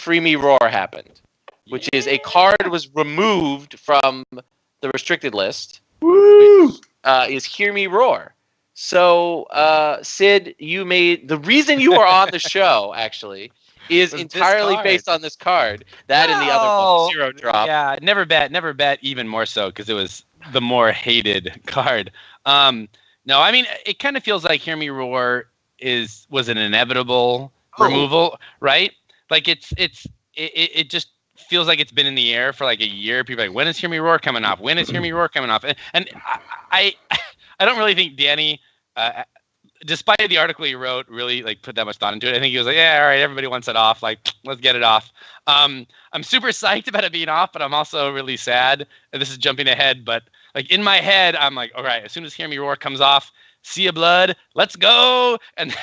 Free Me Roar happened, which is a card was removed from the restricted list. Woo! Which, is Hear Me Roar. So, Sid, the reason you are on the show, actually, is entirely based on this card. That and the other one, Zero Drop. Yeah, never bet even more so because it was the more hated card. No, I mean, it kind of feels like Hear Me Roar was an inevitable removal, right? Like it just feels like it's been in the air for like a year. People are like, when is Hear Me Roar coming off? When is Hear Me Roar coming off? And I don't really think Danny, despite the article he wrote, really like put that much thought into it. I think he was like, yeah, all right, everybody wants it off. Like, let's get it off. I'm super psyched about it being off, but I'm also really sad. And this is jumping ahead, but like in my head, I'm like, all right, as soon as Hear Me Roar comes off, Sea of Blood, let's go. And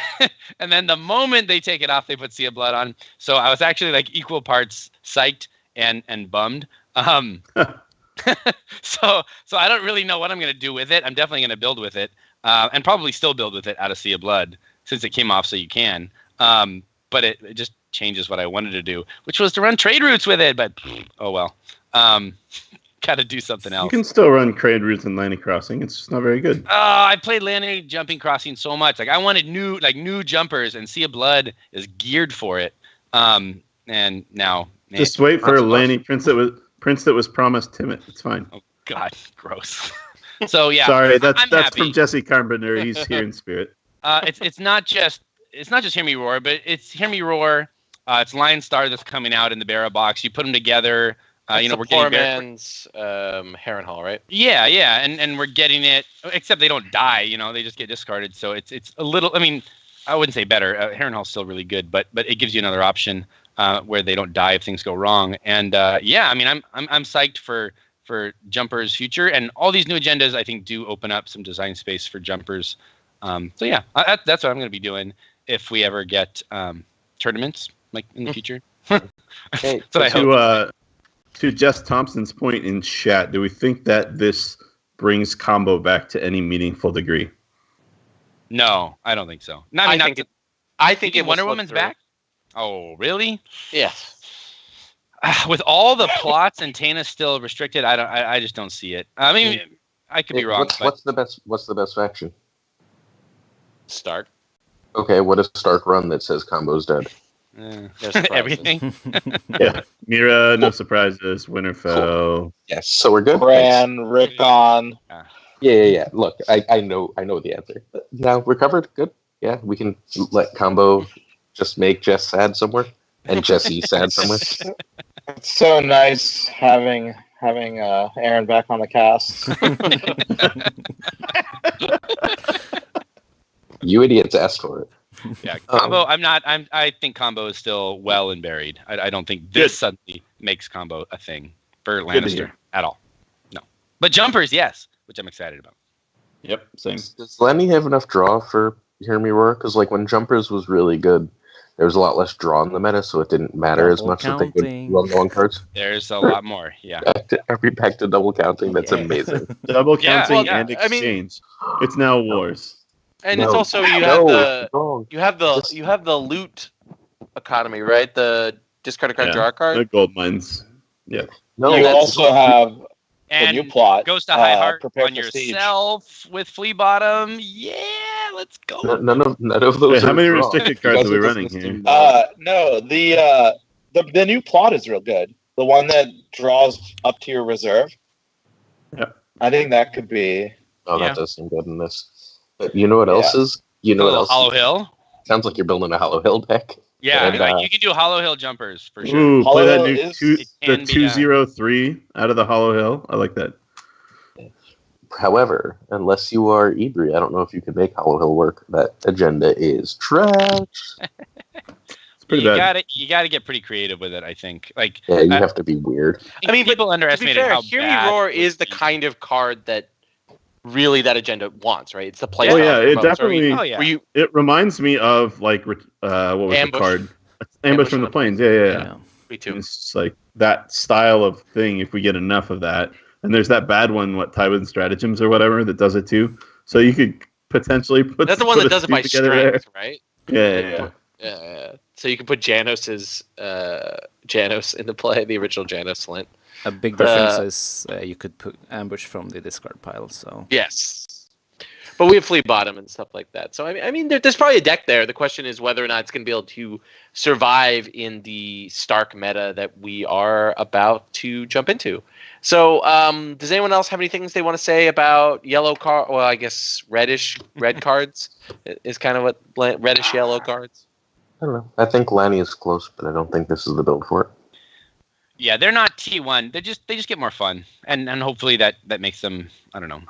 then the moment they take it off, they put Sea of Blood on. So I was actually like equal parts psyched and bummed. So I don't really know what I'm going to do with it. I'm definitely going to build with it. And probably still build with it out of Sea of Blood since it came off so you can. But it just changes what I wanted to do, which was to run trade routes with it. But oh well. Got to do something else. You can still run trade routes in Landing Crossing. It's just not very good. I played Landing Jumping Crossing so much. Like I wanted new jumpers, and Sea of Blood is geared for it. And now just wait for a Landing Prince that was promised Timid. It's fine. Oh God, gross. So yeah, sorry, that's happy. From Jesse Carpenter. He's here in spirit. It's not just Hear Me Roar, but it's Hear Me Roar. It's Lion Star that's coming out in the Barra box. You put them together. We're getting man's Harrenhal, right? Yeah, and we're getting it. Except they don't die. They just get discarded. So it's a little. I mean, I wouldn't say better. Harrenhal's still really good, but it gives you another option where they don't die if things go wrong. And yeah, I mean, I'm psyched for Jumper's future, and all these new agendas I think do open up some design space for Jumpers. So yeah, that's what I'm going to be doing if we ever get tournaments like in the future. Hey, so I hope. To Jess Thompson's point in chat, do we think that this brings combo back to any meaningful degree? No, I don't think so. I think it Wonder Woman's back. Oh, really? Yes. With all the plots and Tana's still restricted, I just don't see it. I mean, I could be wrong. What's the best faction? Stark. Okay, what is Stark run that says combo's dead? Everything. Yeah, Mira, no surprises. Winterfell. Cool. Yes, so we're good. Bran, Rickon. Yeah. Look, I know the answer. Now we're covered. Good. Yeah, we can let combo just make Jess sad somewhere and Jesse sad somewhere. It's so nice having Aaron back on the cast. You idiots asked for it. Yeah, combo. I think combo is still well and buried. I don't think this suddenly makes combo a thing for Lannister at all. No, but Jumpers, yes, which I'm excited about. Yep, same. Does Lenny have enough draw for Hear Me Roar? Because like when Jumpers was really good, there was a lot less draw in the meta, so it didn't matter as much that they could run long cards. There's a lot more. Yeah. Back to double counting. That's amazing. Double counting and exchange. It's now wars. And it's also you have the loot economy, right? The discard a card, draw a card. The gold mines. Yeah. No, you also have the new plot. Goes to High Heart on yourself with Flea Bottom. Yeah, let's go. None of those. Wait, how many restricted cards are we running here? No, the new plot is real good. The one that draws up to your reserve. Yep. I think that could be. Oh, that does seem good in this. But you know what else is? You know what else? Hollow Hill? Sounds like you're building a Hollow Hill deck. Yeah, and, you can do Hollow Hill Jumpers for sure. Ooh, play that new the 203 out of the Hollow Hill. I like that. However, unless you are Ibri, I don't know if you can make Hollow Hill work. That agenda is trash. It's pretty bad. You gotta get pretty creative with it, I think. Like, yeah, you have to be weird. I mean, people underestimate how Hear Me Roar is the kind of card that really that agenda wants, right? It's the play. Oh yeah, it definitely. It reminds me of like what was Ambush. the card? Ambush from the Plains. Yeah. Me too. It's just like that style of thing. If we get enough of that, and there's that bad one, what Tywin Stratagems or whatever, that does it too. So you could potentially put. That's the one that does it by strength, right? Yeah. So you can put Janos's Janos into play, the original Janos Lint. A big difference is you could put ambush from the discard pile. So yes, but we have Flea Bottom and stuff like that. So I mean, there's probably a deck there. The question is whether or not it's going to be able to survive in the Stark meta that we are about to jump into. So does anyone else have any things they want to say about yellow card? Well, I guess red cards is kind of what reddish yellow cards. I don't know. I think Lanny is close, but I don't think this is the build for it. Yeah, they're not T1. They just get more fun, and hopefully that makes them, I don't know,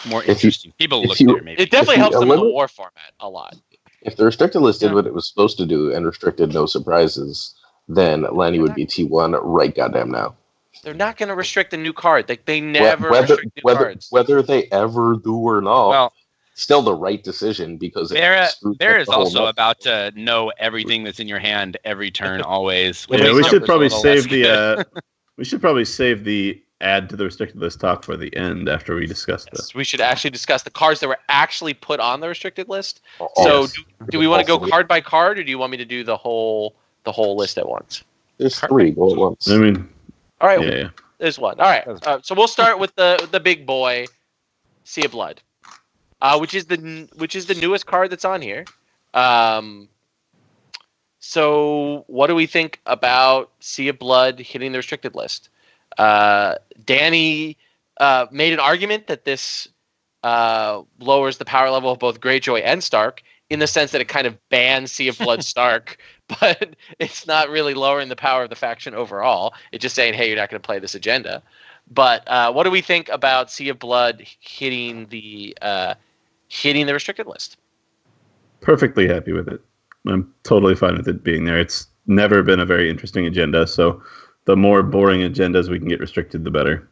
more interesting. People look there maybe. It definitely helps them in the war format a lot. If the restricted list did what it was supposed to do and restricted no surprises, then Lanny would be T1 right goddamn now. They're not going to restrict a new card. They never restrict new cards. Whether they ever do or not. Well, still the right decision because there is also about to know everything that's in your hand every turn always. Yeah, we should probably save the add to the restricted list talk for the end after we discuss this. We should actually discuss the cards that were actually put on the restricted list. So do we want to go card by card, or do you want me to do the whole list at once? There's three all at once. I mean, all right, there's one. All right, so we'll start with the big boy, Sea of Blood. Which is the newest card that's on here. So what do we think about Sea of Blood hitting the restricted list? Danny made an argument that this lowers the power level of both Greyjoy and Stark in the sense that it kind of bans Sea of Blood Stark, but it's not really lowering the power of the faction overall. It's just saying, hey, you're not going to play this agenda. But what do we think about Sea of Blood hitting the restricted list? Perfectly happy with it. I'm totally fine with it being there. It's never been a very interesting agenda, so the more boring agendas we can get restricted, the better.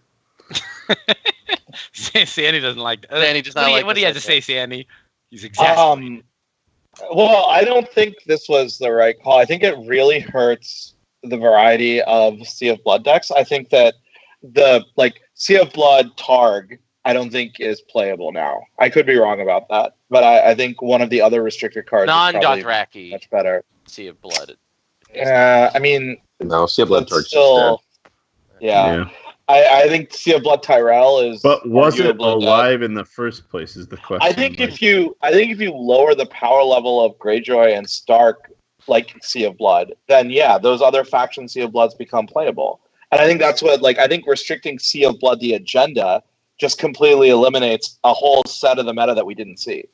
Sandy doesn't like that. Sandy does not like what do you have to say, Sandy? He's exasperated. Well, I don't think this was the right call. I think it really hurts the variety of Sea of Blood decks. I think that the Sea of Blood Targ I don't think is playable now. I could be wrong about that, but I think one of the other restricted cards non-Dothraki much better. Sea of Blood. I mean, no, Sea of Blood Targ still. Yeah. I think Sea of Blood Tyrell is. But was it alive in the first place? Is the question. I think if you lower the power level of Greyjoy and Stark like Sea of Blood, then yeah, those other faction Sea of Bloods become playable. And I think that's what I think restricting Sea of Blood the agenda just completely eliminates a whole set of the meta that we didn't see.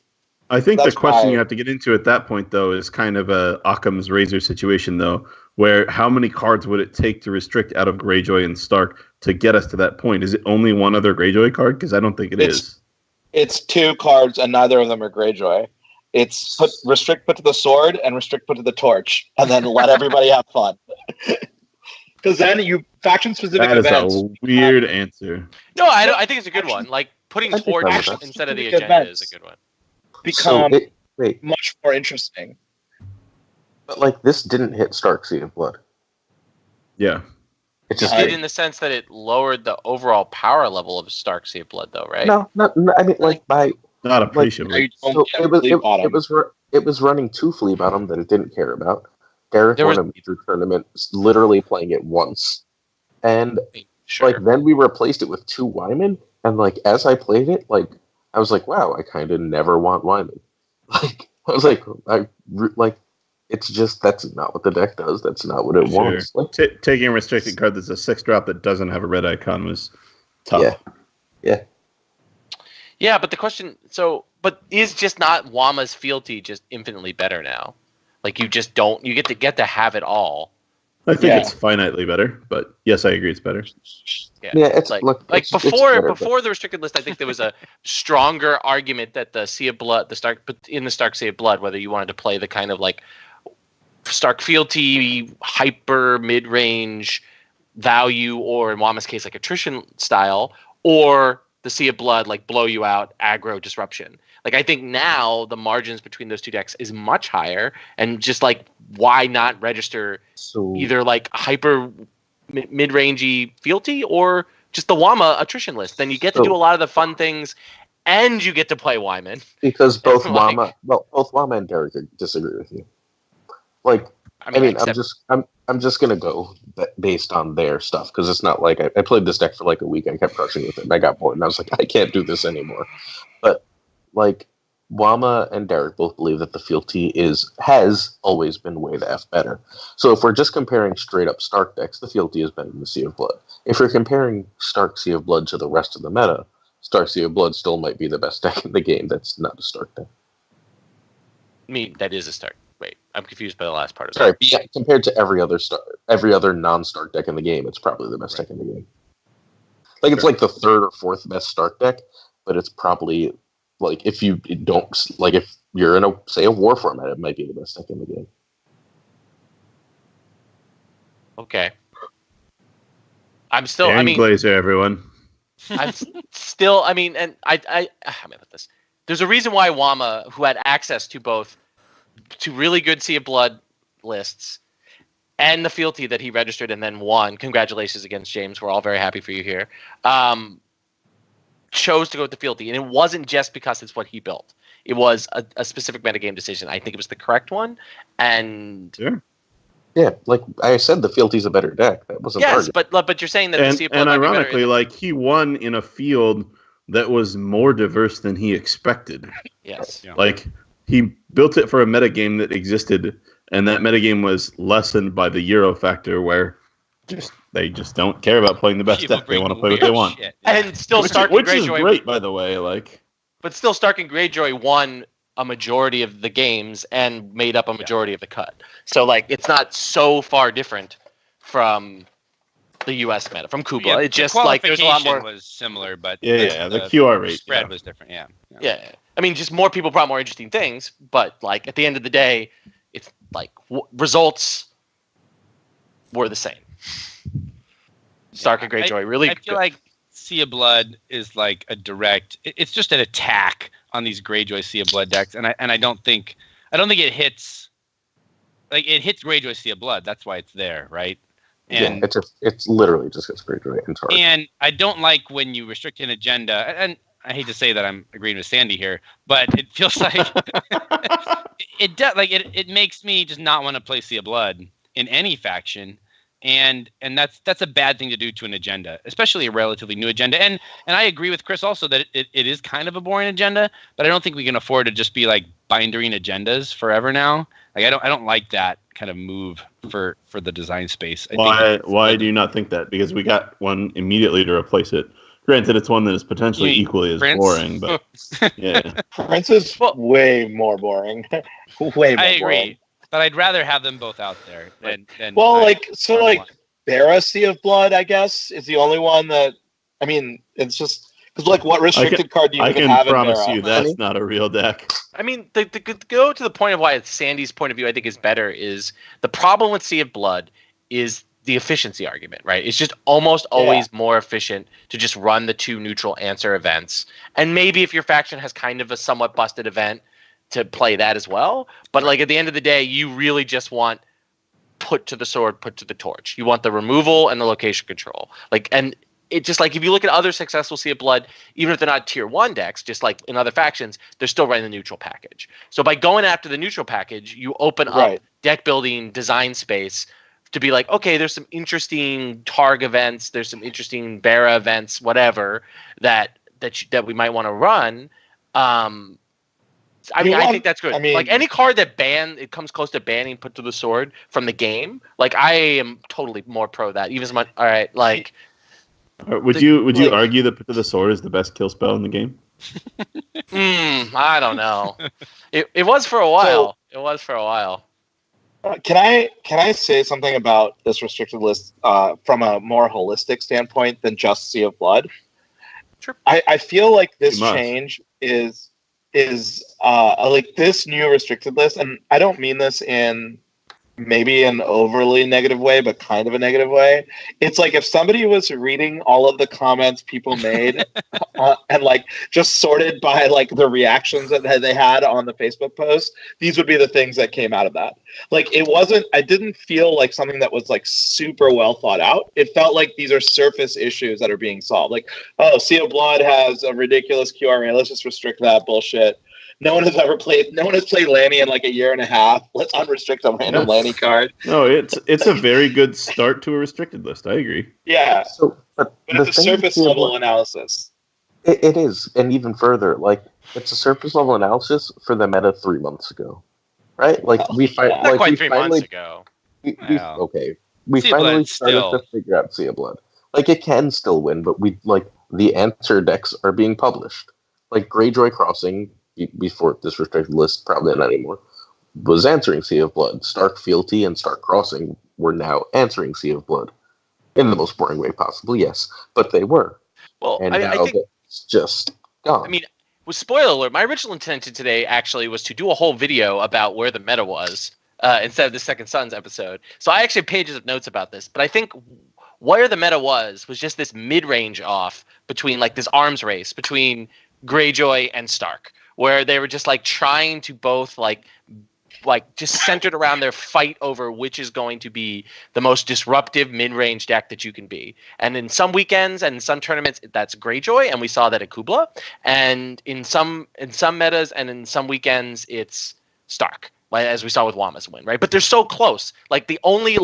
I think the question you have to get into at that point, though, is kind of a Occam's razor situation, though, where how many cards would it take to restrict out of Greyjoy and Stark to get us to that point? Is it only one other Greyjoy card? Because I don't think it is. It's two cards, and neither of them are Greyjoy. It's restrict put to the sword and restrict put to the torch, and then let everybody have fun. Because then faction-specific events. That is a weird answer. No, I think it's a good one. Like putting torch instead of the agenda is a good one. Become much more interesting. But this didn't hit Stark Sea of Blood. Yeah. It just did in the sense that it lowered the overall power level of Stark Sea of Blood, though, right? No, I mean by not appreciably. So it was running 2 Flea Bottom that it didn't care about. Gareth won a major tournament, literally playing it once, and then we replaced it with 2 Wyman, and as I played it, I was like, wow, I kind of never want Wyman. I was like, it's just that's not what the deck does. That's not what it wants. Taking a restricted card that's a 6-drop that doesn't have a red icon was tough. Yeah, but the question, but is just not Wama's fealty just infinitely better now? You just don't. You get to have it all. I think it's finitely better, but yes, I agree it's better. Yeah, it's before the restricted list. I think there was a stronger argument that the Sea of Blood, the Stark Sea of Blood, whether you wanted to play the kind of Stark fealty, hyper mid range value, or in Wama's case attrition style, or the Sea of Blood blow you out aggro disruption. I think now the margins between those two decks is much higher, and just why not register either hyper mid-rangey fealty or just the Wama attrition list? Then you get to do a lot of the fun things, and you get to play Wyman. Because both Wama and Derek disagree with you. I mean, I'm just gonna go based on their stuff because it's not like I played this deck for like a week. I kept crushing with it, and I got bored, and I was like, I can't do this anymore. But like, Wama and Derek both believe that the fealty has always been way the F better. So if we're just comparing straight up Stark decks, the fealty is better than the Sea of Blood. If you're comparing Stark Sea of Blood to the rest of the meta, Stark Sea of Blood still might be the best deck in the game. That's not a Stark deck. I mean, that is a Stark. Wait, I'm confused by the last part of Sorry, yeah, compared to every other non-Stark deck in the game, it's probably the best deck in the game. Like it's like the third or fourth best Stark deck, but it's probably like if you're in a war format, it might be the best deck in the game. Okay. I'm still. Glazer, everyone. I'm still. I mean, and I mean, with this, there's a reason why Wama, who had access to really good Sea of Blood lists, and the fealty that he registered and then won. Congratulations against James. We're all very happy for you here. Chose to go with the fealty, and it wasn't just because it's what he built. It was a specific metagame decision. I think it was the correct one, and yeah, like I said, the fealty's a better deck. That wasn't but you're saying that the Sea of Blood and ironically, like he won in a field that was more diverse than he expected. Yes, like he built it for a metagame that existed, and that metagame was lessened by the Euro factor, where they just don't care about playing the best deck. They want to play what they want. And still Stark and Greyjoy, which is great, by the way. Like, but still, Stark and Greyjoy won a majority of the games and made up a majority of the cut. So, like, it's not so far different from the U.S. meta, from Kubla. Yeah, it's just like there's a lot more. Was similar, but the QR rate spread was different. Yeah. I mean, just more people brought more interesting things, but like at the end of the day, it's like results were the same. Stark and Greyjoy really. I feel like Sea of Blood is like a direct. It's just an attack on these Greyjoy Sea of Blood decks, and I don't think it hits. Like it hits Greyjoy Sea of Blood. That's why it's there, right? And it's literally just hits Greyjoy and Targ. And I don't like when you restrict an agenda. And I hate to say that I'm agreeing with Sandy here, but it feels like it does. Like it makes me just not want to play Sea of Blood in any faction. And that's a bad thing to do to an agenda, especially a relatively new agenda. And I agree with Chris also that it is kind of a boring agenda, but I don't think we can afford to just be like bindering agendas forever now. Like I don't like that kind of move for the design space. Why do you not think that? Because we got one immediately to replace it. Granted, it's one that is potentially equally as boring, but yeah. Prince is way more boring. Way more I agree. boring. But I'd rather have them both out there than Barra Sea of Blood, I guess, is the only one that. I mean, it's just because what restricted card do you even have in Barra? I can promise you that's not a real deck. I mean, to go to the point of why Sandy's point of view I think is better is the problem with Sea of Blood is the efficiency argument, right? It's just almost always more efficient to just run the two neutral answer events, and maybe if your faction has kind of a somewhat busted event, to play that as well. But like at the end of the day, you really just want put to the sword, put to the torch. You want the removal and the location control. Like, and it just like if you look at other successful Sea of Blood, even if they're not tier 1 decks, just like in other factions, they're still running the neutral package. So by going after the neutral package, you open up deck building design space to be like, okay, there's some interesting Targ events, there's some interesting Barra events, whatever that we might want to run. I think that's good. I mean, like any card that it comes close to banning put to the sword from the game. Like I am totally more pro that. Even as much. All right, like. Would you argue that put to the sword is the best kill spell in the game? I don't know. It was for a while. Can I say something about this restricted list from a more holistic standpoint than just Sea of Blood? Sure. I feel like this change is like this new restricted list, and I don't mean this in maybe an overly negative way, but kind of a negative way. It's like if somebody was reading all of the comments people made and like just sorted by like the reactions that they had on the Facebook post, these would be the things that came out of that. Like I didn't feel like something that was like super well thought out. It felt like these are surface issues that are being solved. Like, oh, Sea of Blood has a ridiculous QRA. Let's just restrict that bullshit. No one has played Lanny in like a year and a half. Let's unrestrict a random Lanny card. No, it's a very good start to a restricted list. I agree. Yeah. So, but it's a surface level analysis. It is, and even further, like it's a surface level analysis for the meta 3 months ago, right? Like we not quite 3 months ago. We finally started to figure out Sea of Blood. Like it can still win, but the answer decks are being published. Like Greyjoy Crossing, before this restricted list, probably not anymore, was answering Sea of Blood. Stark Fealty and Stark Crossing were now answering Sea of Blood. In the most boring way possible, yes. But they were. Well, and I think it's just gone. I mean, with spoiler alert, my original intention today actually was to do a whole video about where the meta was instead of the Second Sons episode. So I actually have pages of notes about this. But I think where the meta was just this mid-range off between like this arms race between Greyjoy and Stark, where they were just like trying to both like just centered around their fight over which is going to be the most disruptive mid-range deck that you can be. And in some weekends and in some tournaments, that's Greyjoy, and we saw that at Kubla. And in some metas and in some weekends, it's Stark, as we saw with Wama's win, right? But they're so close. Like the only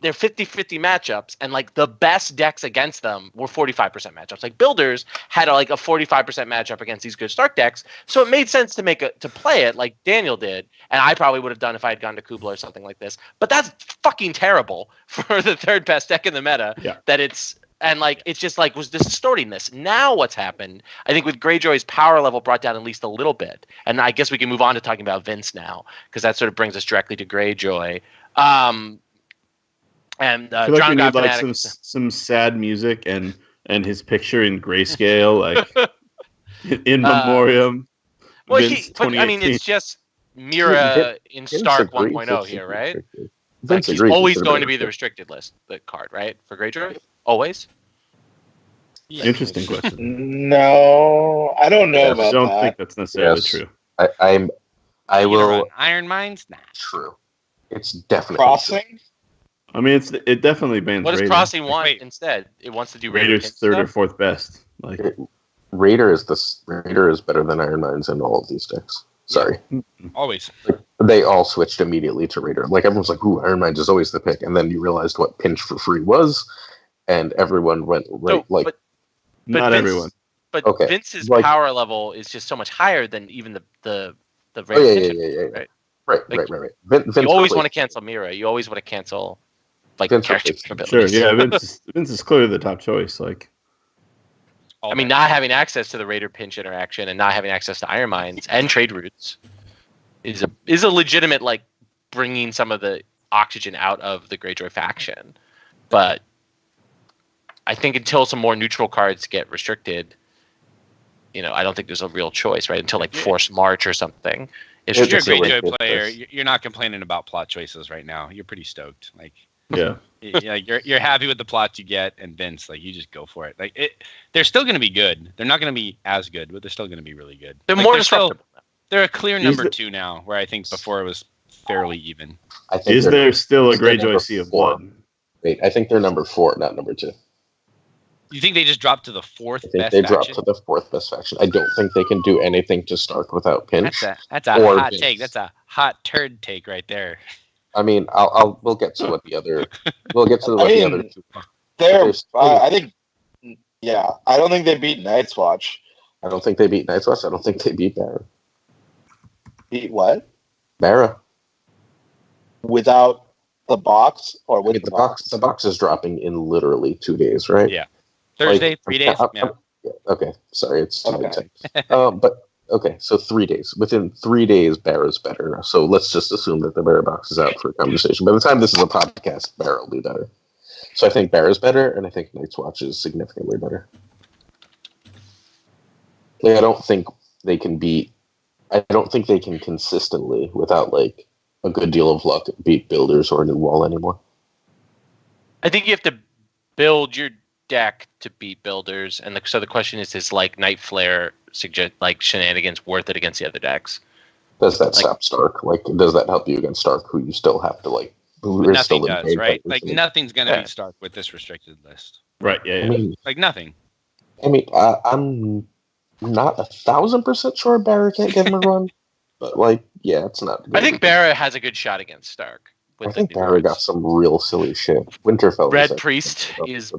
they're 50-50 matchups, and like the best decks against them were 45% matchups. Like Builders had a 45% matchup against these good Stark decks, so it made sense to play it like Daniel did, and I probably would have done if I had gone to Kubla or something like this. But that's fucking terrible for the third best deck in the meta. Yeah. It's just was distorting this. Now what's happened, I think with Greyjoy's power level brought down at least a little bit, and I guess we can move on to talking about Vince now, because that sort of brings us directly to Greyjoy. And I feel like we need like some sad music and his picture in grayscale, like in memoriam. Well, it's just Mira in Stark 1.0 here, right? He's always going to be the restricted list, the card, right? For Greyjoy? Always? Yeah. Interesting question. No, I don't know about that. I don't think that's necessarily true. I will. Iron Mines? Nah. True. It's definitely Crossing? True. I mean, it definitely bans. What does Raider. Crossing want instead? It wants to do Raider's third or fourth best. Raider is better than Iron Mines in all of these decks. Sorry, always. They all switched immediately to Raider. Like everyone's like, "Ooh, Iron Mines is always the pick," and then you realized what Pinch for free was, and everyone went right. But not everyone. But Vince's power level is just so much higher than even the Raider. Right. Vince you always want to cancel Mira. You always want to cancel character abilities. Sure, yeah. Vince is clearly the top choice. Not having access to the Raider Pinch interaction and not having access to Iron Mines and trade routes is a legitimate bringing some of the oxygen out of the Greyjoy faction. But I think until some more neutral cards get restricted, I don't think there's a real choice, right? Until Force March or something. If you're a Greyjoy player, you're not complaining about plot choices right now. You're pretty stoked. Yeah. You're happy with the plots you get, and Vince, you just go for it. They're still going to be good. They're not going to be as good, but they're still going to be really good. They're more disruptive. They're a clear number 2 now, where I think before it was fairly even. Is there still a Greyjoy Sea of Blood? Wait, I think they're number 4, not number 2. You think they just dropped to the 4th best faction? I think they dropped to the 4th best faction. I don't think they can do anything to Stark without Pinch. That's a hot take. That's a hot turd take right there. I mean, we'll get to what the other. We'll get to the other two. I think. Yeah, I don't think they beat Night's Watch. I don't think they beat Night's Watch. I don't think they beat Barra. Beat what? Barra. Without the box or with the box? The box is dropping in literally 2 days, right? Yeah. Thursday, 3 days. Yeah. Okay, sorry, it's okay. But okay, so 3 days. Within 3 days, Barra's better. So let's just assume that the Barra box is out for a conversation. By the time this is a podcast, Barra will be better. So I think Barra's better, and I think Night's Watch is significantly better. I don't think they can consistently, without a good deal of luck, beat Builders or New Wall anymore. I think you have to build your deck to beat Builders, and so the question is Night Flare suggest shenanigans worth it against the other decks? Does that stop Stark? Does that help you against Stark, who you still have to nothing does, right? Nothing's gonna beat Stark with this restricted list, right? Yeah. Nothing. I mean, not 1,000% sure Barra can't give him a run, but like, yeah, it's not. I think Barra has a good shot against Stark. I think Barra got some real silly shit. Winterfell. Red Priest is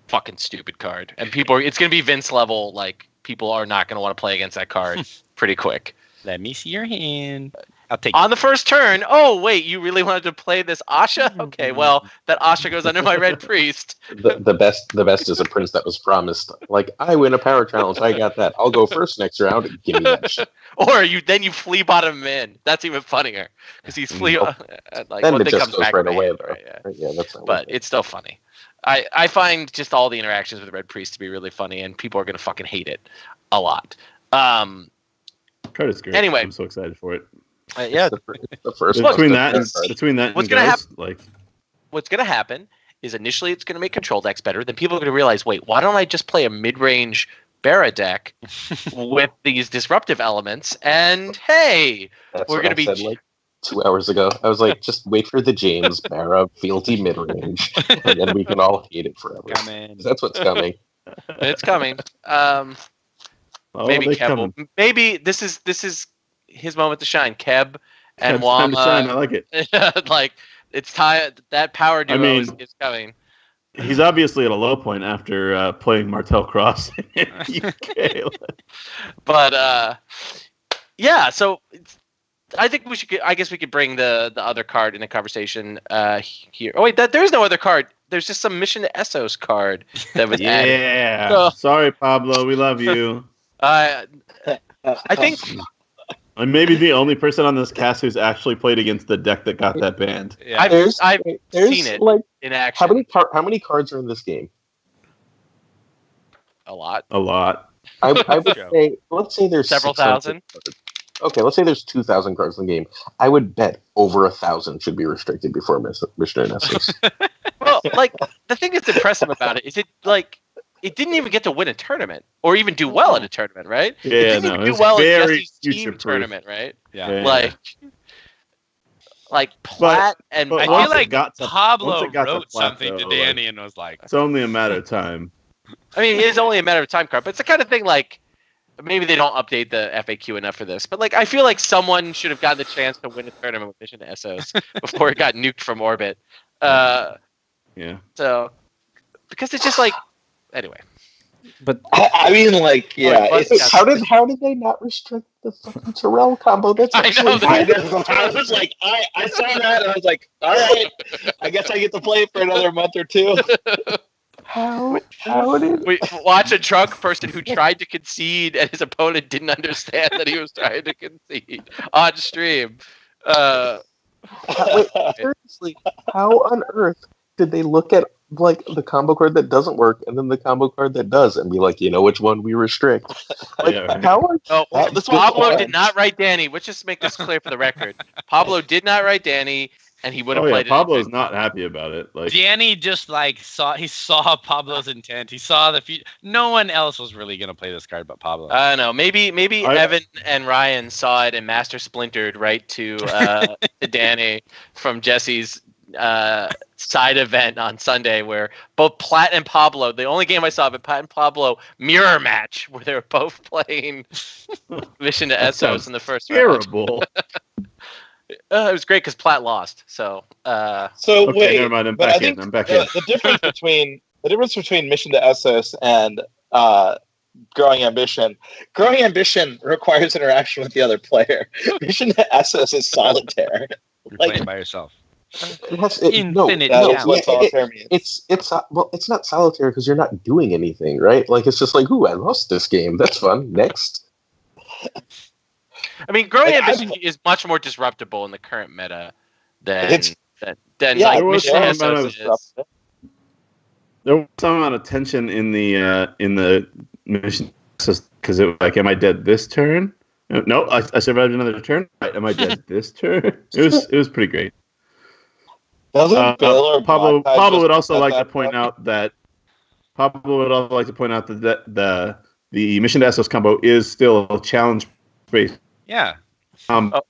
fucking stupid card, and it's gonna be Vince level. Like, people are not gonna want to play against that card pretty quick. Let me see your hand. I'll take on the first turn. Oh wait, you really wanted to play this Asha? Okay, well that Asha goes under my Red Priest. The best is a prince that was promised. Like, I win a power challenge, I got that. I'll go first next round. Give me that shit. Or you flea bottom him in. That's even funnier because he's flea. Like, then it just goes right away, though. Right, yeah, that's. But it's still funny. I find just all the interactions with Red Priest to be really funny, and people are gonna fucking hate it a lot. Card is great. Anyway, I'm so excited for it. Yeah, the first between that and what's going to happen? What's going to happen is initially it's going to make control decks better. Then people are going to realize, wait, why don't I just play a mid-range Barra deck with these disruptive elements? And hey, we're going to be like 2 hours ago. I was like, just wait for the James Barra fealty mid-range, and then we can all hate it forever. That's what's coming. It's coming. Maybe Keb. Maybe this is his moment to shine. Keb and Wama. Time to shine. I like it. Like, it's time. That power duo is coming. He's obviously at a low point after playing Martel Cross in UK. But yeah. So I think we should. I guess we could bring the other card in a conversation here. Oh wait, there is no other card. There's just some Mission to Essos card that was added. Yeah. Sorry, Pablo. We love you. I think. I'm maybe the only person on this cast who's actually played against the deck that got that banned. Yeah. I've seen it in action. How many cards are in this game? A lot. A lot. I would say, let's say there's several thousand. Okay, let's say there's 2,000 cards in the game. I would bet over 1,000 should be restricted before Mission to Essos. Well, like, the thing that's impressive about it is it didn't even get to win a tournament or even do well in a tournament, right? Yeah, it didn't even do well in Jesse's team tournament, right? Yeah. Like Platt and I feel like Pablo wrote something to Danny and was like, it's only a matter of time. I mean, it is only a matter of time, card, but it's the kind of thing like maybe they don't update the FAQ enough for this, but like I feel like someone should have gotten the chance to win a tournament with Mission to Essos before it got nuked from orbit. Yeah. So because it's just like. Anyway, but I mean, like, yeah. How did they not restrict the fucking Terrell combo? That's actually I was like, I saw that and I was like, all right, I guess I get to play for another month or two. How did we watch a drunk person who tried to concede and his opponent didn't understand that he was trying to concede on stream? Wait, seriously, how on earth did they look at like the combo card that doesn't work and then the combo card that does and be like, you know which one we restrict? Like, Pablo did not write Danny. Let's just make this clear for the record. Pablo did not write Danny, and he would have played. Pablo's not happy about it. Like, Danny just saw Pablo's intent. He saw the future. No one else was really gonna play this card but Pablo. I don't know. Maybe Evan and Ryan saw it and Master Splintered right to Danny from Jesse's side event on Sunday where both Platt and Pablo, the only game I saw of Platt and Pablo mirror match where they were both playing Mission to Essos in the first round. Terrible. It was great because Platt lost. So okay, wait, never mind. I'm but back I think in. I'm back in. The difference between Mission to Essos and Growing Ambition. Growing Ambition requires interaction with the other player. Mission to Essos is solitaire. You're playing by yourself. Infinite. It's not solitaire because you're not doing anything, right? Like, it's just like, ooh, I lost this game. That's fun. Next. I mean, Growing Ambition is much more disruptible in the current meta than Mission to Essos. There was some amount of tension in the Mission because it was like, am I dead this turn? No, I survived another turn. Am I dead this turn? It was pretty great. Pablo would also like to point out that the Mission to Essos combo is still a challenge based. Yeah. That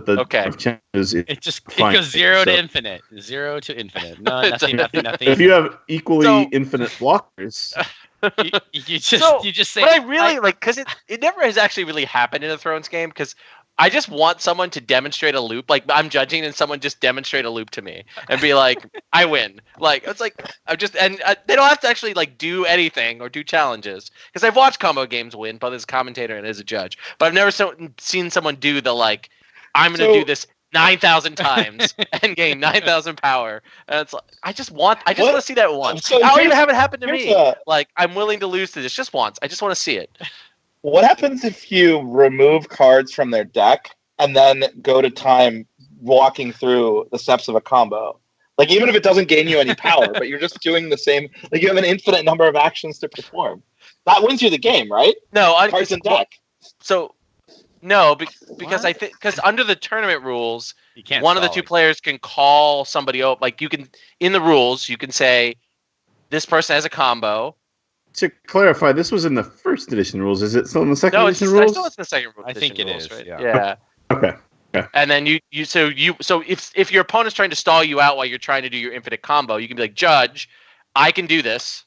the challenges it goes zero to infinite. Zero to infinite. No, nothing. If you have equally infinite blockers, you just say. But I really like because it never has actually really happened in a Thrones game because I just want someone to demonstrate a loop. Like I'm judging and someone just demonstrate a loop to me and be like, I win. Like it's like they don't have to actually like do anything or do challenges because I've watched combo games win both as a commentator and as a judge, but I've never seen someone do the like I'm going to do this 9,000 times and gain 9,000 power. And it's like I just want to see that once. I don't even have it happen to me. Like I'm willing to lose to this just once. I just want to see it. What happens if you remove cards from their deck and then go to time walking through the steps of a combo? Like, even if it doesn't gain you any power, but you're just doing the same, like, you have an infinite number of actions to perform. That wins you the game, right? No, cards in deck. So, no, because I think, because under the tournament rules, one of the two players can call somebody up. Like, you can, in the rules, you can say, this person has a combo. To clarify, this was in the first edition rules. Is it still in the second edition rules? No, it's in the second edition. I think it is. Right? Yeah. Okay. And then so if your opponent's trying to stall you out while you're trying to do your infinite combo, you can be like, Judge, I can do this.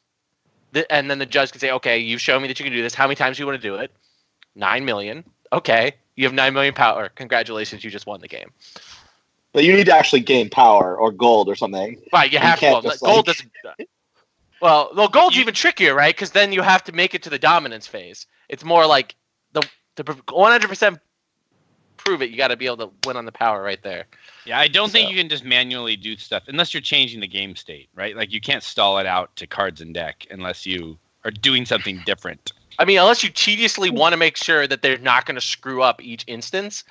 And then the judge can say, okay, you've shown me that you can do this. How many times do you want to do it? 9 million. Okay. You have 9 million power. Congratulations, you just won the game. But you need to actually gain power or gold or something. Right, you have to. Gold doesn't. Well, gold's even trickier, right? Because then you have to make it to the dominance phase. It's more like the 100% prove it. You got to be able to win on the power right there. Yeah, I don't think you can just manually do stuff unless you're changing the game state, right? Like you can't stall it out to cards and deck unless you are doing something different. I mean, unless you tediously want to make sure that they're not going to screw up each instance.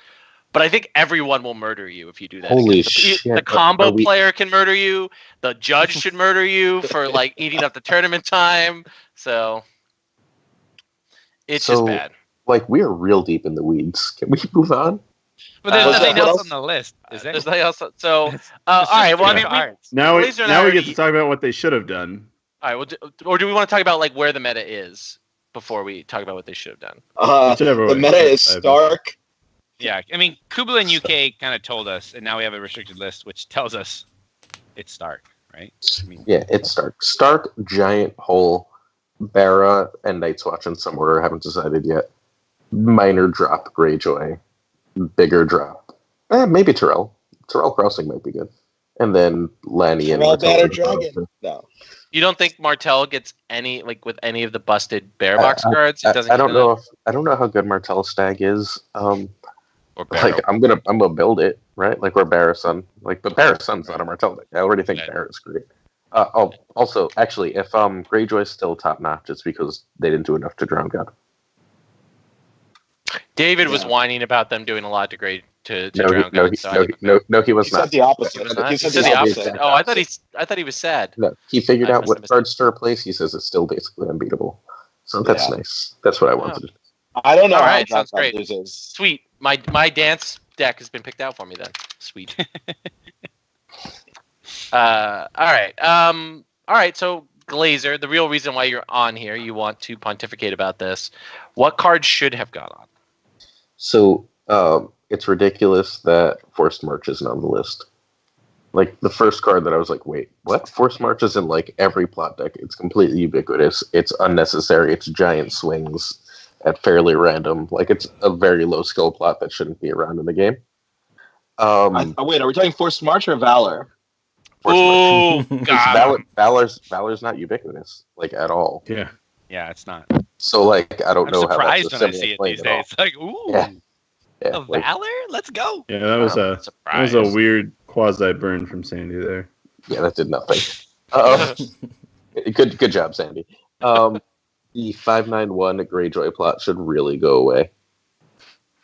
But I think everyone will murder you if you do that. Holy shit. The combo player can murder you. The judge should murder you for like eating up the tournament time. So it's just bad. Like, we're real deep in the weeds. Can we move on? But there's nothing else on the list. Is there? There's nothing else. So, all right. Well, I mean, now we get to talk about what they should have done. All right. Well, or do we want to talk about like where the meta is before we talk about what they should have done? The meta is Stark. Yeah, I mean, Kubla and UK kind of told us, and now we have a restricted list, which tells us it's Stark, right? I mean, yeah, it's Stark. Stark, Giant, Hole, Barra, and Night's Watch in some order. I haven't decided yet. Minor drop, Greyjoy. Bigger drop. Maybe Tyrell. Tyrell Crossing might be good. And then Lanny and Tyrell Batter Dragon. No. You don't think Martell gets any like with any of the busted bear box cards? I don't know. I don't know how good Martell's stag is. Like I'm gonna build it, right? Like we're Barrisson. Like, but Barrisson's not a Martell deck. I already think Barra is great. Also, actually, if Greyjoy's still top notch, it's because they didn't do enough to Drown God. David was whining about them doing a lot to Drown God. No, he was not. He said the opposite. He said the opposite. Oh, I thought he was sad. No, he figured out what cards to replace. He says it's still basically unbeatable. So that's nice. That's what I wanted. I don't know. All right, sounds great. Sweet. My dance deck has been picked out for me then. Sweet. All right. All right. So Glazer, the real reason why you're on here, you want to pontificate about this. What card should have gone on? So it's ridiculous that Forced March isn't on the list. Like the first card that I was like, wait, what? Forced March is in like every plot deck. It's completely ubiquitous. It's unnecessary. It's giant swings at fairly random. Like it's a very low skill plot that shouldn't be around in the game. Wait, are we talking Forced March or Valor? Oh, God. Valor's not ubiquitous, like at all. Yeah, it's not. So like I don't know how that's surprised when I see it these days. Like, ooh, yeah, like, Valor, let's go. Yeah, that was a weird quasi burn from Sandy there. Yeah, that did nothing. Good job, Sandy. The 591 Greyjoy plot should really go away.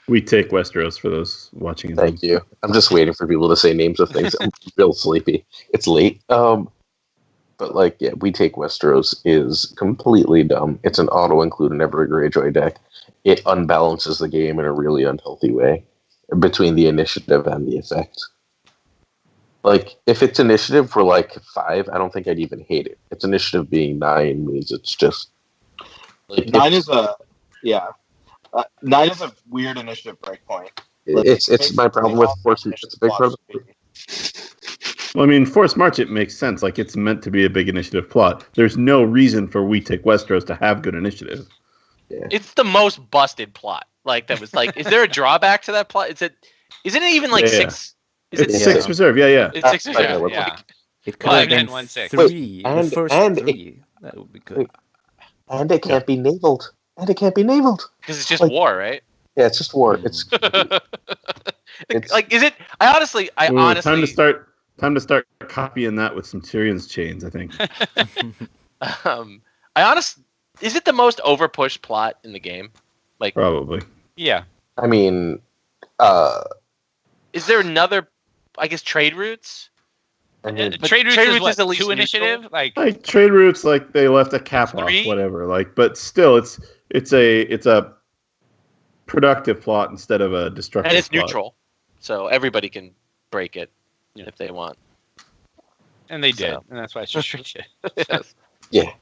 We take Westeros for those watching. Thank you. I'm just waiting for people to say names of things. I'm real sleepy. It's late. But like, yeah, we take Westeros is completely dumb. It's an auto include in every Greyjoy deck. It unbalances the game in a really unhealthy way between the initiative and the effect. Like, if it's initiative for like 5, I don't think I'd even hate it. It's initiative being 9 means it's just like 9 is a 9 is a weird initiative breakpoint. It's my problem with Force. It's a big problem. Well, I mean, Force March, it makes sense. Like, it's meant to be a big initiative plot. There's no reason for We Take Westeros to have good initiative. Yeah. It's the most busted plot. Like, that was like, is there a drawback to that plot? Isn't it even like 6? Is it's 6 reserve, yeah. It's 6 reserve, yeah. Like, it could have been 3, the first 3. That would be good. And it can't be navaled. Because it's just war, right? Yeah, it's just war. It's like, is it? I honestly. Time to start copying that with some Tyrion's chains, I think. Is it the most overpushed plot in the game? Like, probably. Yeah. I mean, is there another? I guess trade routes. Trade routes is at least 2 initiative. Like trade routes, like they left a cap 3? Off, whatever. Like, but still, it's a productive plot instead of a destructive. And it's plot. Neutral, so everybody can break it if they want. And they did, and that's why it's restricted. Yes. Yeah.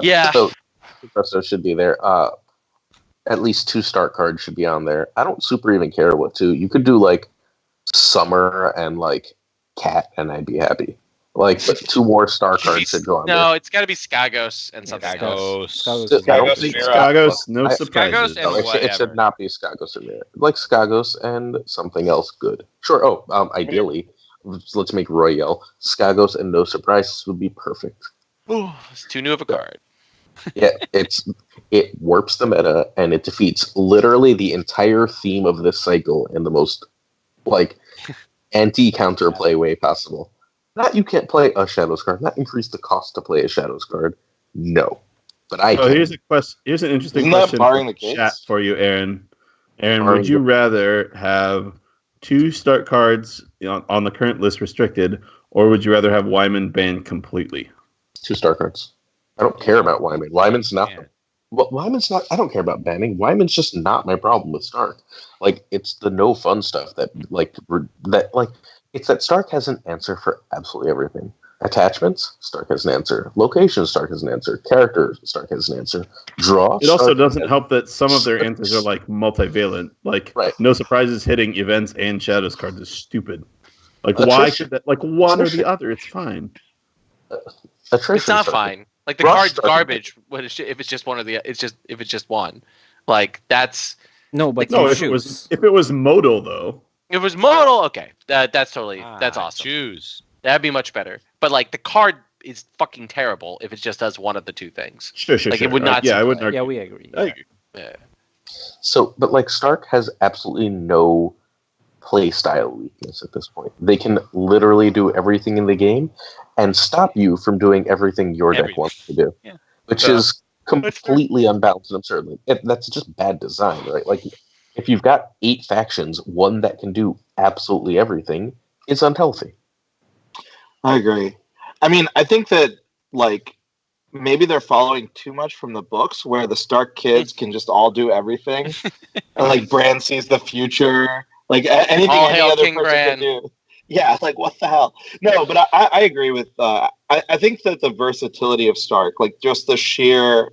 Yeah. So should be there. At least 2 Stark cards should be on there. I don't super even care what 2. You could do like Summer and like Cat, and I'd be happy. Like 2 more Stark cards should go on there. No, it's got to be Skagos and something else. Skagos, no surprises. It should not be Skagos or Mira. Like Skagos and something else good. Sure. Oh, ideally, let's make Royale. Skagos and no surprises would be perfect. Ooh, it's too new of a card. Yeah, it warps the meta and it defeats literally the entire theme of this cycle in the most like anti-counterplay way possible. Not you can't play a Shadows card, not increase the cost to play a Shadows card. No. But I can. Here's an interesting question from chat for you, Aaron. Aaron, would you rather have 2 start cards on the current list restricted, or would you rather have Wyman banned completely? 2 start cards. I don't care about Wyman. Wyman's not. Well, Wyman's not. I don't care about banning. Wyman's just not my problem with Stark. Like, it's the no fun stuff that it's that Stark has an answer for absolutely everything. Attachments, Stark has an answer. Location, Stark has an answer. Character, Stark has an answer. Draw. It also doesn't help that some of their answers are like multivalent. Like, no surprises hitting events and Shadows cards is stupid. Like, why should that? Like, one or the other, it's fine. It's not fine. Like, the card's garbage if it's just one or the. It's just if it's just one. Like, that's but if it was modal though. If it was modal, okay, that's totally that's awesome. Choose. That'd be much better. But like, the card is fucking terrible if it just does one of the 2 things. Sure. Like, it would not. I wouldn't argue. Yeah, we agree. Yeah. So, but like, Stark has absolutely no play style weakness at this point. They can literally do everything in the game and stop you from doing everything your deck wants to do, which is completely unbalanced and absurd. That's just bad design, right? Like, if you've got 8 factions, one that can do absolutely everything is unhealthy. I agree. I mean, I think that, like, maybe they're following too much from the books where the Stark kids can just all do everything. And, like, Bran sees the future. Like, anything any other person can do. Yeah, like, what the hell? No, but I agree with... I think that the versatility of Stark, like, just the sheer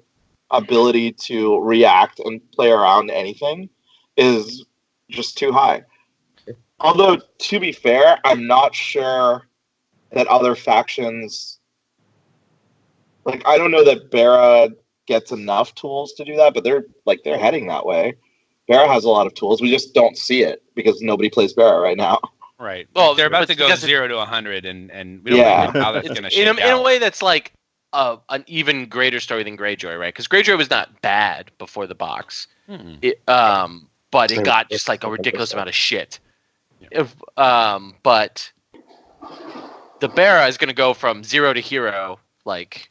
ability to react and play around anything is just too high. Although, to be fair, I'm not sure that other factions... Like, I don't know that Barra gets enough tools to do that, but they're heading that way. Barra has a lot of tools. We just don't see it because nobody plays Barra right now. Right. Well, they're about to go 0 to 100, and we don't know how that's going to shake out. In a way, that's like an even greater story than Greyjoy, right? Because Greyjoy was not bad before the box, but it got just like a ridiculous amount of shit. But the Barra is going to go from 0 to hero, like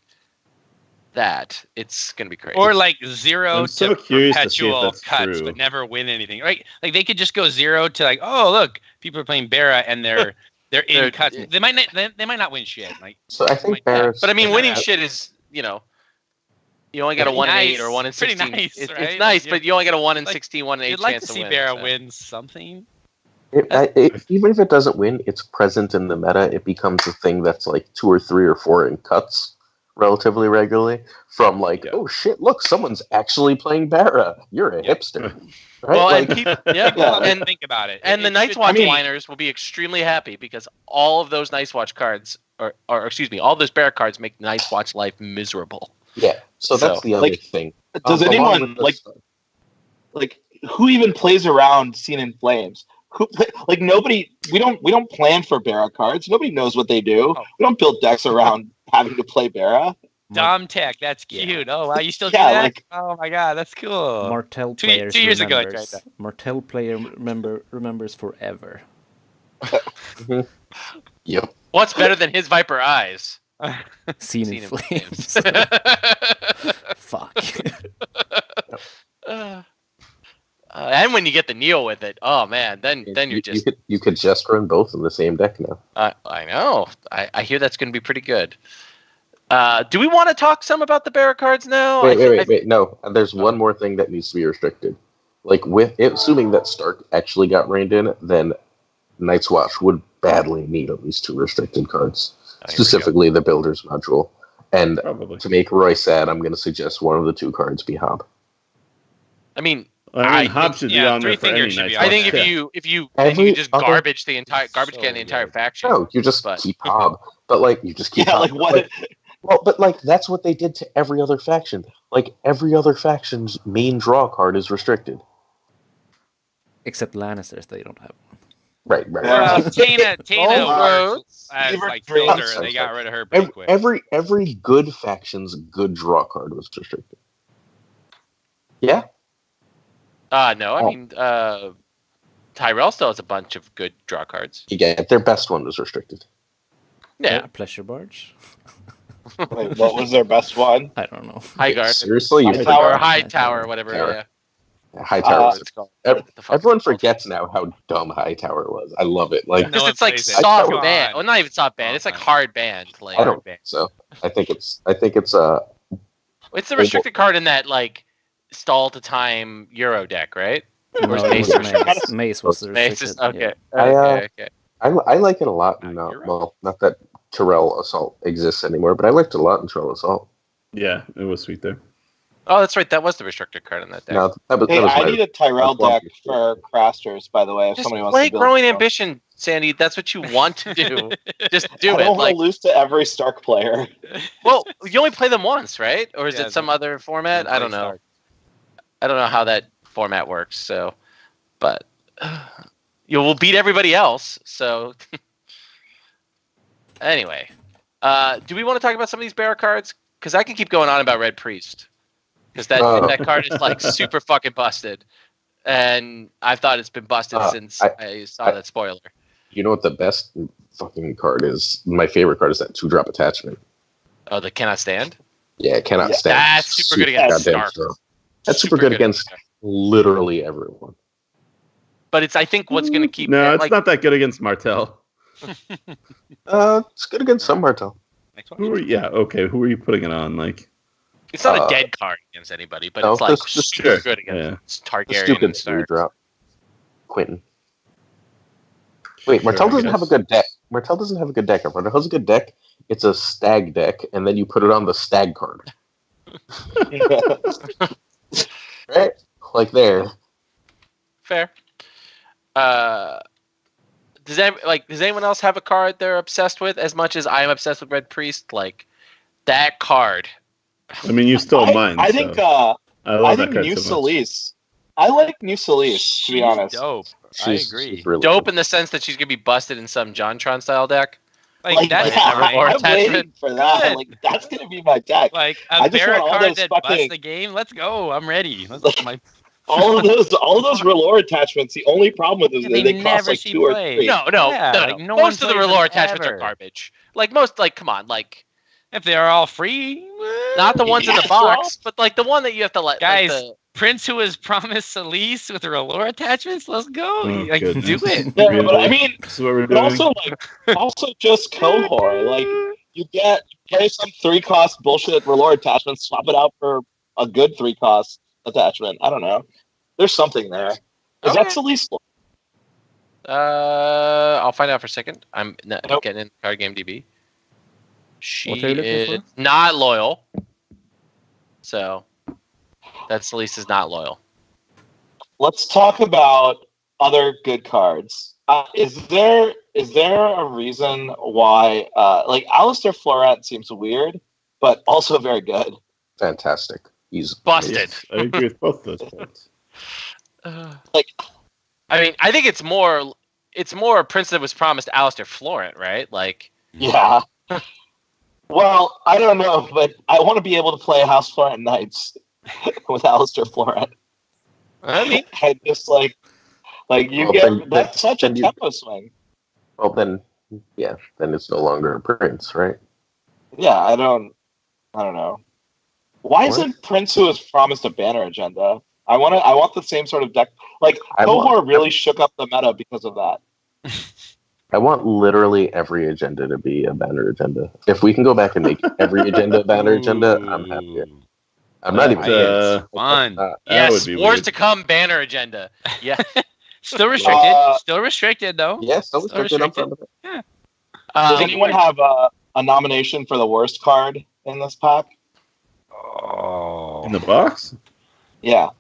that. It's going to be crazy. Or like 0 to perpetual cuts, but never win anything. Right? Like, they could just go 0 to like, oh look, people are playing Barra and they're in cuts. They might not win shit. Like, so I think Barra. But I mean, winning shit is, you only got a 1 in 8 or 1 in 16. Pretty nice, right? It's nice, but you only got a 1 in 16, 1 in 8 you'd like chance to see win. Barra win something. Even if it doesn't win, it's present in the meta. It becomes a thing that's like 2 or 3 or 4 in cuts. relatively regularly from like, oh shit, look, someone's actually playing Barra. You're a hipster. Right? Well, like, and people, and think about it. And the Night's Watch liners will be extremely happy because all of those Night's Watch cards, or excuse me, all those Barra cards make Night's Watch life miserable. Yeah, so that's the other thing. Does anyone like who even plays around Seen in Flames? Nobody. We don't plan for Barra cards. Nobody knows what they do. Oh. We don't build decks around having to play Barra. Dom Tech, that's cute. Oh wow, you still do that? Like, oh my god, that's cool. Martell players 2 years ago, I remembers. tried that. Martell player remembers forever. Yep. What's better than his Viper eyes? Seen in Flames. Fuck. And when you get the Neo with it, oh man, then you're just you could just run both in the same deck now. I know. I hear that's going to be pretty good. Do we want to talk some about the Barra cards now? Wait. No, there's one more thing that needs to be restricted. Like, assuming that Stark actually got reined in, then Night's Watch would badly need at least 2 restricted cards, specifically the Builder's module. And to make Roy sad, I'm going to suggest one of the 2 cards be Hob. I mean, Hob should be on there for any Night's Watch. I think if you just garbage can the entire faction. No, you just keep Hob, but like you just keep. Yeah, like what? Well, but like that's what they did to every other faction. Like every other faction's main draw card is restricted. Except Lannisters, they don't have one. Right. Tina was like Fielder, and they got rid of her pretty quick. Every good faction's good draw card was restricted. Yeah. No, I mean Tyrell still has a bunch of good draw cards. Yeah, their best one was restricted. Yeah, Pleasure Barge. Wait, what was their best one? I don't know. High Guard. Seriously, High Tower, whatever. Tower. Yeah. High Tower. Everyone forgets now how dumb High Tower was. I love it. Like because it's like soft band. Well, not even soft band. It's like hard band. Like I don't think so. I think it's It's the restricted card in that like stall to time Euro deck, right? No, Mace was the restricted. Okay. Yeah. Okay. I like it a lot. Not that Tyrell Assault exists anymore, but I liked it a lot in Tyrell Assault. Yeah, it was sweet there. Oh, that's right. That was the restricted card in that deck. No, I need a Tyrell deck for Crasters, by the way. If just somebody wants play to build Growing Ambition, Sandy. That's what you want to do. Just do it. I don't want to lose to every Stark player. Well, you only play them once, right? Or is it some other format? I don't know. Stark. I don't know how that format works. So, but you will beat everybody else. So, anyway, do we want to talk about some of these Barra cards? Because I can keep going on about Red Priest. Because that card is like super fucking busted, and I've thought it's been busted since I saw that spoiler. You know what the best fucking card is? My favorite card is that 2-drop attachment. Oh, the Cannot Stand? Yeah, it cannot stand. That's super good against Stark. That's super good against literally everyone. But it's I think what's going to keep. No, it's not that good against Martell. It's good against some Martell. Who are you putting it on? Like. It's not a dead card against anybody, but it's like super good against Targaryen and Stark. Drop. Quentin. Wait, Martell doesn't have a good deck. Martell doesn't have a good deck. Martell has a good deck. It's a stag deck, and then you put it on the stag card. Right? Like there. Fair. Does anyone else have a card they're obsessed with as much as I am obsessed with Red Priest? Like that card. I mean, you stole mine. I think New Solis. I like New Solis, to be honest. Dope. I agree. Really dope in the sense that she's gonna be busted in some JonTron style deck. I'm waiting for that. Like that's gonna be my deck. Like a Barra card that busts the game. Let's go. I'm ready. all of those Relore attachments. The only problem with them is they cost like 2 or 3. No. Most of the Relore attachments are garbage. Like most, like come on, like. If they're all free, not the ones in the box, but like the one that you have to let. Guys, Prince who was promised Elise with Relore attachments. Let's go, do it. Yeah, really? But I mean, also just Cohor. Like you play some 3-cost bullshit Relore attachment, swap it out for a good 3-cost attachment. I don't know. There's something there. Is that Elise? I'll find out for a second. I'm getting in Card Game DB. She What are you looking is for? not loyal. So that's Lisa's not loyal. Let's talk about other good cards. Is there a reason why like Alistair Florent seems weird, but also very good? Fantastic. He's Busted. Yes, I agree with both those points. Like, I mean, I think it's more a prince that was promised Alistair Florent, right? Like, yeah. Well, I don't know, but I want to be able to play House Florent Knights with Alistair Florent. I mean, I just like you Well, get that's such a tempo swing. Well, then it's no longer a prince, right? Yeah, I don't know. Why isn't Prince who was promised a banner agenda? I want the same sort of deck. Like Cohor really shook up the meta because of that. I want literally every agenda to be a banner agenda. If we can go back and make every agenda a banner agenda, I'm happy. I'm not even fun. Yes, Wars to Come banner agenda. Yeah. Still restricted. Still restricted though. Yeah, still restricted. Yeah. Does anyone have a nomination for the worst card in this pack? Oh. In the box? Yeah.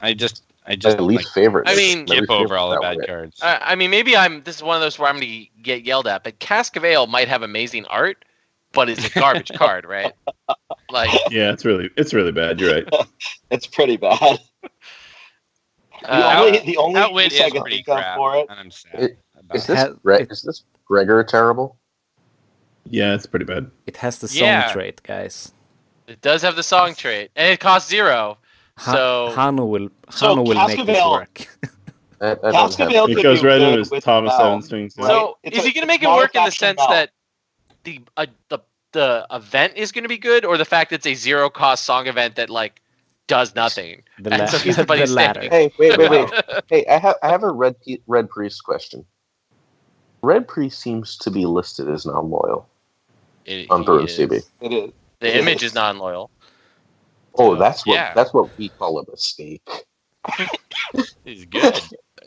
I just my least favorite. I mean, skip over all the bad cards. I mean, maybe this is one of those where I'm going to get yelled at, but Cask of Ale might have amazing art, but it's a garbage card, right? Like, yeah, it's really bad. You're right. It's pretty bad. The only Outwit use I is can pretty think of crap, for it. and I'm sad. Is this Gregor terrible? Yeah, it's pretty bad. It has the song trait, guys. It does have the song trait, and it costs 0. So Hano will make this work. It goes right into his Thomas 7 strings. Right? So is he going to make it work in the sense that the event is going to be good, or the fact that it's a 0 cost song event that like does nothing? The latter. Hey, wait. Hey, I have a red priest question. Red priest seems to be listed as non-loyal on Bruin CB. It is. The image is non-loyal. Oh, that's what we call a mistake. He's good.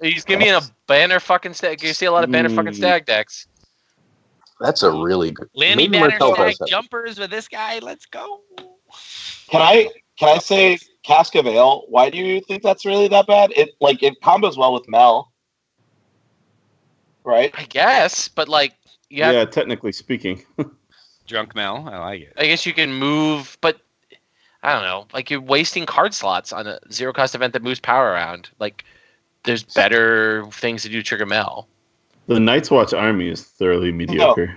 He's gonna be in a banner fucking stag. You see a lot of banner fucking stag decks. That's a really good. Lanny banner stag jumpers with this guy. Let's go. Can I say Cask of Ale? Why do you think that's really that bad? It combos well with Mel, right? I guess, but like technically speaking. Drunk Mel, I like it. I guess you can move, but I don't know. Like you're wasting card slots on a 0 cost event that moves power around. Like there's better things to do trigger Mel. The Night's Watch army is thoroughly mediocre.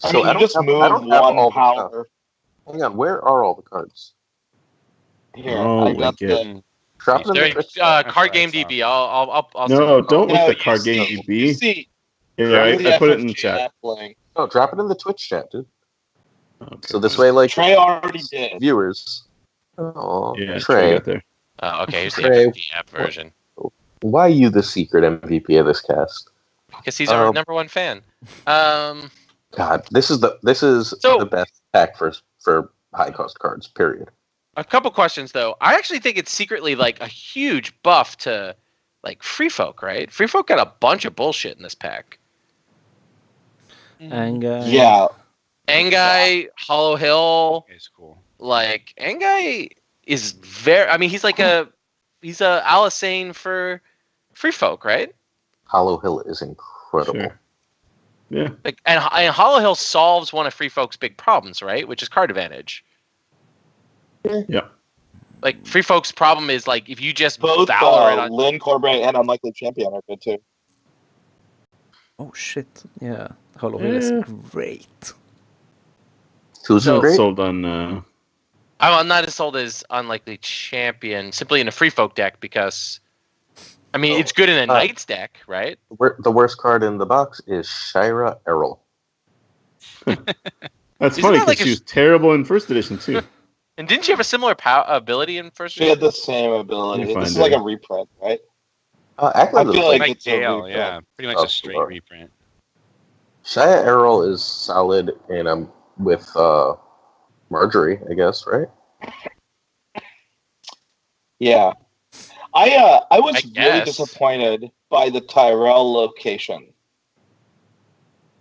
No. So I just move one power. Hang on, where are all the cards? Here, I got them. Drop them in Card Game DB. I'll no, don't look at Card Game DB. I put it in the chat. No, drop it in the Twitch chat, dude. Okay. So this way, like Trey already did. Viewers. Oh, yeah, Trey got there. Oh, okay. Here's the FFD app version. Why are you the secret MVP of this cast? Because he's our number one fan. God, this is the best pack for high cost cards. Period. A couple questions though. I actually think it's secretly like a huge buff to like Free Folk, right? Free Folk got a bunch of bullshit in this pack. Angai. Yeah. Angai, Hollow Hill. It's cool. Like Angai is very. I mean, he's a Alisane for Free Folk, right? Hollow Hill is incredible. Sure. Yeah. Like, and Hollow Hill solves one of Free Folk's big problems, right? Which is card advantage. Yeah. Like Free Folk's problem is like if you just both Valorant on Lynn Corbray and Unlikely Champion are good too. Oh shit! Yeah, Hollow Hill is great. Who's great? Sold on. I'm not as sold as Unlikely Champion simply in a Free Folk deck because, I mean, it's good in a Knights deck, right? The worst card in the box is Shira Errol. That's funny because she was terrible in first edition too. And didn't she have a similar ability in first edition? She had the same ability. This is like a reprint, right? I feel like it's Gale, yeah, pretty much a straight reprint. Shia Errol is solid, and I'm with Marjorie, I guess, right? Yeah, I was really disappointed by the Tyrell location.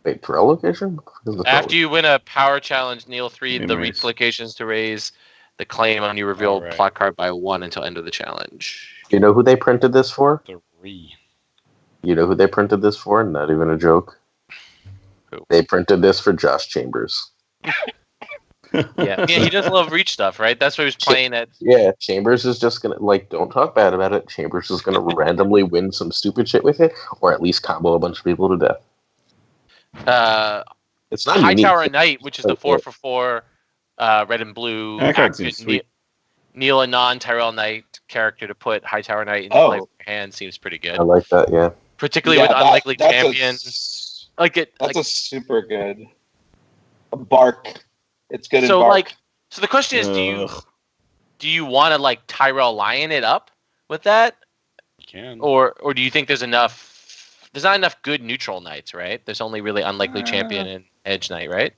Wait, Terrell location? After you win a power challenge, kneel 3 the replications to raise the claim on your revealed plot card by 1 until end of the challenge. You know who they printed this for? 3. You know who they printed this for? Not even a joke. Who? They printed this for Josh Chambers. Yeah, he does love Reach stuff, right? That's what he was playing at. Yeah, Chambers is just gonna don't talk bad about it. Chambers is gonna randomly win some stupid shit with it, or at least combo a bunch of people to death. It's not Hightower Knight, which is the 4/4 red and blue. Kneel a non-Tyrell Knight character to put Hightower Knight in play with your hand seems pretty good. I like that, yeah. Particularly with unlikely champion. That's a super good bark. It's good in bark. So the question is, do you want to Tyrell Lion it up with that? You can. Or do you think there's not enough good neutral knights, right? There's only really unlikely champion and edge knight, right?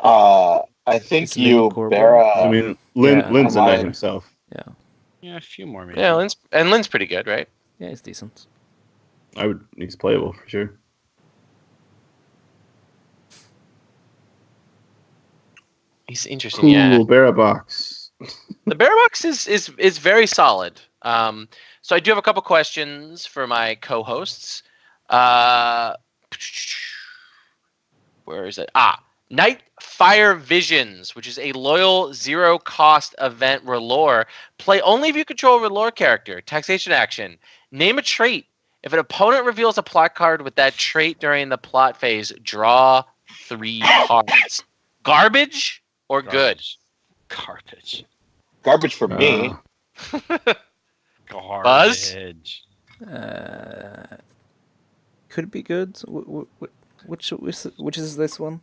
I think Barra. I mean, Lynn's a knight himself. Yeah, a few more maybe. Yeah, Lynn's pretty good, right? Yeah, he's decent. He's playable for sure. He's interesting, yeah. Barra box. The Barra box is very solid. So I do have a couple questions for my co-hosts. Where is it? Night Fire Visions, which is a loyal zero-cost event Relore. Play only if you control a Relore character. Taxation action. Name a trait. If an opponent reveals a plot card with that trait during the plot phase, draw 3 cards. Garbage or good? Garbage. Garbage for me. Garbage. Buzz? Could be good. Which is this one?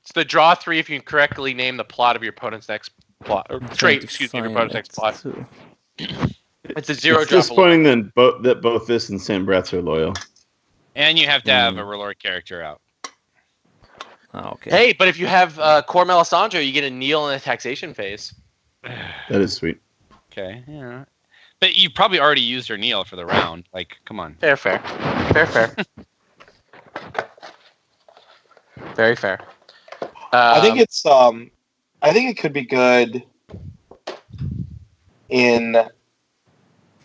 It's the draw 3 if you can correctly name the plot of your opponent's next plot. Or trait, excuse me, of your opponent's next plot. It's a zero drop. It's disappointing that both this and Sam Bratz are loyal. And you have to have a Relore character out. Oh, okay. Hey, but if you have Core Melisandre, you get a kneel in the taxation phase. That is sweet. Okay, yeah. But you probably already used her kneel for the round. Come on. Fair. Very fair. I think it's. I think it could be good.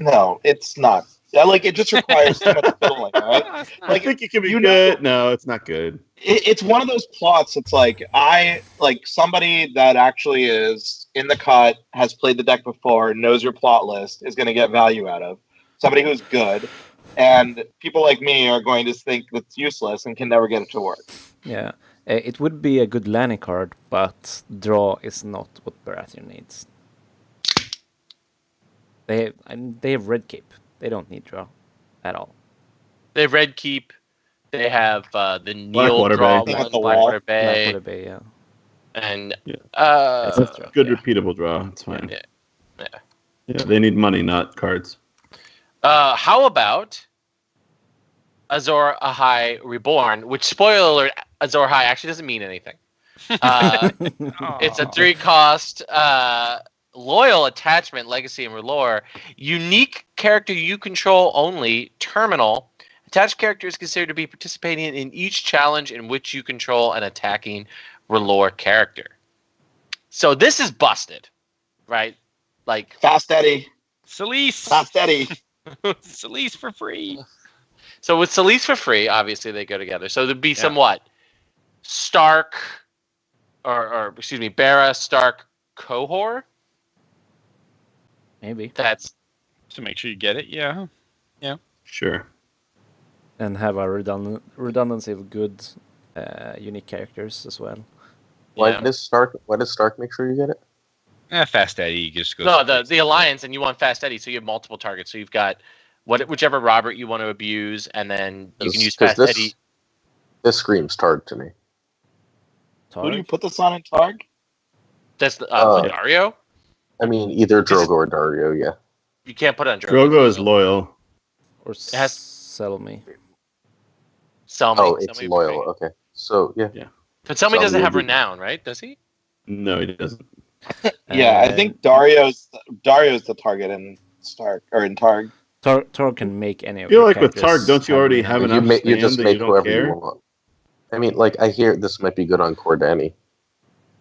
No, it's not. It just requires too much fiddling, right? I think it could be good. No, it's not good. It's one of those plots. It's somebody that actually is in the cut, has played the deck before, knows your plot list, is going to get value out of. Somebody who's good, and people like me are going to think that's useless and can never get it to work. Yeah, it would be a good landing card, but draw is not what Baratheon needs. They have red cape. They don't need draw at all. They have red keep. They have the kneel draw one, Blackwater Bay. Blackwater Bay, yeah. And good repeatable draw. It's fine. Yeah, they need money, not cards. How about Azor Ahai Reborn? Which, spoiler alert, Azor Ahai actually doesn't mean anything. It's a 3-cost loyal attachment, legacy, and Relore. Unique character you control only. Terminal. Attached character is considered to be participating in each challenge in which you control an attacking Relore character. So this is busted, right? Fast Eddie. Solis. Fast Eddie. Solis for free. So with Solis for free, obviously they go together. So there'd be somewhat Stark, or excuse me, Barra, Stark, Cohor. Maybe. That's to make sure you get it. Yeah. Sure. And have a redundancy of good, unique characters as well. Why does Stark make sure you get it? Fast Eddie. You just go. No, the Alliance, and you want Fast Eddie, so you have multiple targets. So you've got whichever Robert you want to abuse, and then you can use Fast Eddie. This screams Targ to me. Targ? Who do you put this on in Targ? That's Dario. I mean, either Drogo or Dario. Yeah. You can't put it on Drogo. Drogo is loyal. Or sell me. Sell me. Oh, it's loyal. Okay. So yeah. But Selmy doesn't have renown, right? Does he? No, he doesn't. I think Dario's the target in Stark or in Targ. Targ can make any of I feel your like with characters Targ, don't you have already renown. have enough You just stand that make you don't whoever you care? want. I mean, like, I hear this might be good on Cordani.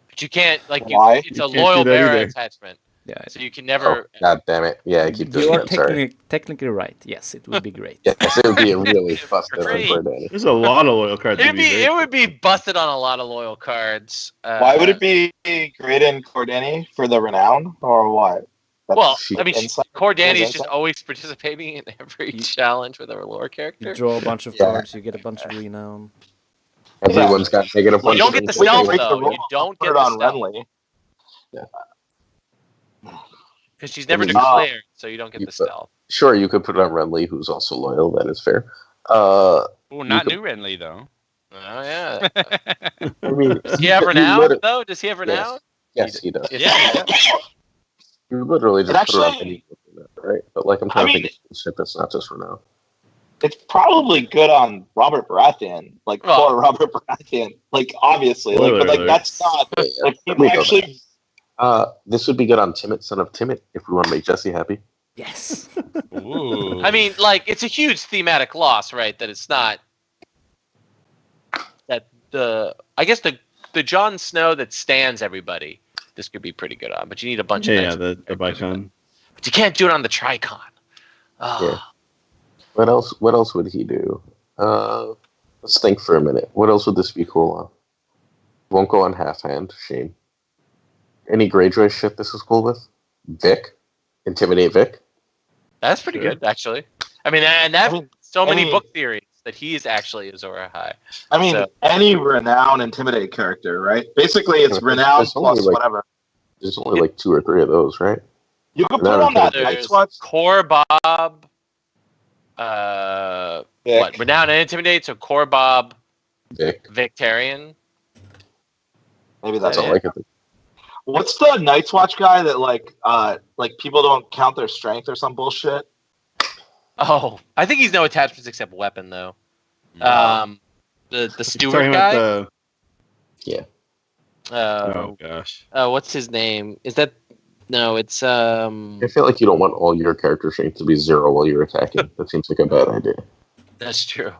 But you can't Why? it's You a can't do loyal that bearer either. attachment. Yeah. So you can Oh, never. God damn it. Yeah, I keep doing You are that. Sorry. technically right. Yes, it would be great. Yes, it would be really busted on Great. Cordani. There's a lot of loyal cards. It would be busted on a lot of loyal cards. Why would it be great in Cordani for the renown or what? Well, She's I mean, insight. Cordani is Insight? just always participating in every You- challenge with a lore You character. draw a bunch of Yeah. cards, you get a bunch of renown. Everyone's got negative You one. don't get the We can stealth break the though. rule You don't put get it the on stealth Renly. because she's never I mean, declared, so you don't get you the put- stealth. Sure, you could put it on Renly, who's also loyal. That is fair. Oh, not could- New Renly though. Oh yeah. I mean, Does he have you renown literally- though? Does he have renown? Yes, he does. Yeah. You literally just put it on actually- any, right? But like, I'm trying to I mean- think of shit that's not just renown. It's probably good on Robert Baratheon, like Oh. poor Robert Baratheon, like obviously, like, but like Spoiler that's not Yeah, yeah. like We people know that. actually. This would be good on Timid, son of Timid, if we want to make Jesse happy. Yes. Ooh. I mean, like, it's a huge thematic loss, right? That it's not that I guess the Jon Snow that stands everybody. This could be pretty good on, but you need a bunch of Yeah, extra the characters. Bicon. But you can't do it on the Tricon. Oh. Yeah. What else? What else would he do? Let's think for a minute. What else would this be cool on? Won't go on half hand. Shame. Any Greyjoy shit this is cool with? Vic, intimidate Vic. That's pretty Sure. good, actually. I mean, and that I mean, so many any- book theories that he's actually Azor Ahai. I mean, So- any renown intimidate character, right? Basically, it's There's renown only, plus like- whatever. There's only like 2 or 3 of those, right? You could put Renown on that intimidate. Night's Watch. Core Bob. Vic. What? Renown and Intimidate, so Core Bob, Vic. Victarion. Maybe That's that's Yeah. all I can think. What's the Night's Watch guy that like people don't count their strength or some bullshit? Oh, I think he's no attachments except weapon, though. The You're steward talking guy. about Uh, oh gosh. what's his name? Is that no? It's I feel like you don't want all your character strength to be 0 while you're attacking. That seems like a bad idea. That's true.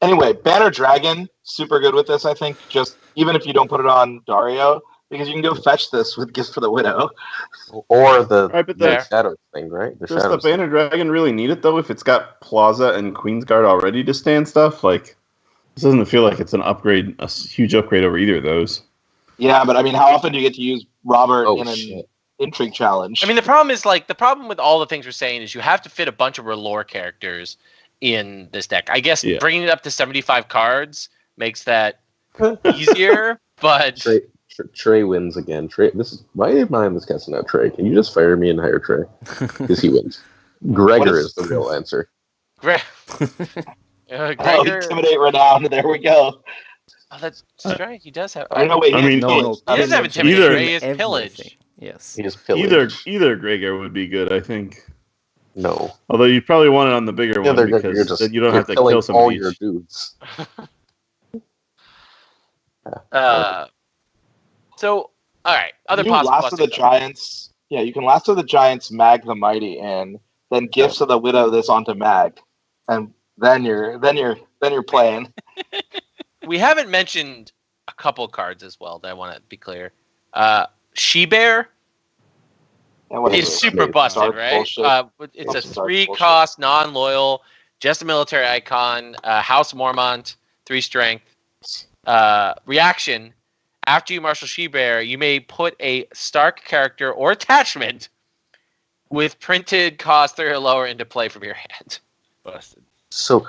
Anyway, Banner Dragon, super good with this, I think. Just even if you don't put it on Dario, because you can go fetch this with Gift for the Widow. Or the, Right, but the the- Shadows thing, right? The Does the Shadows thing. Banner Dragon really need it though? If it's got Plaza and Queensguard already to stand stuff, like this doesn't feel like it's an upgrade, a huge upgrade over either of those. Yeah, but I mean, how often do you get to use Robert Oh, in an shit. intrigue challenge? I mean, the problem is the problem with all the things we're saying is you have to fit a bunch of lore characters in this deck. I guess Yeah. bringing it up to 75 cards makes that easier, but Trey wins again. Trey, why am I in this casting out Trey? Can you just fire me and hire Trey? Because he wins. Gregor is the real answer. Gregor. Intimidate Renown. There we go. Oh, that's right. He does have. I don't know. Wait, I mean, No, He doesn't have pillage intimidation. Either- He has pillage. everything. Yes. He is pillage. Either Gregor would be good, I think. No. Although you probably want it on the bigger one because then you don't have to killing kill some all of your each. dudes. So, all right. Other you possible. Last of the busting Giants. Yeah, you can Last of the Giants, Mag the Mighty, and then Gifts of the Widow this onto Mag, and then you're playing. We haven't mentioned a couple cards as well that I want to be clear. She-Bear And what is it? super busted, Dark right? bullshit. It's a Some dark 3-cost, non-loyal, just a military icon, House Mormont, 3 strength. Reaction: after you marshal She-Bear, you may put a Stark character or attachment with printed cost 3 or lower into play from your hand. Busted. So,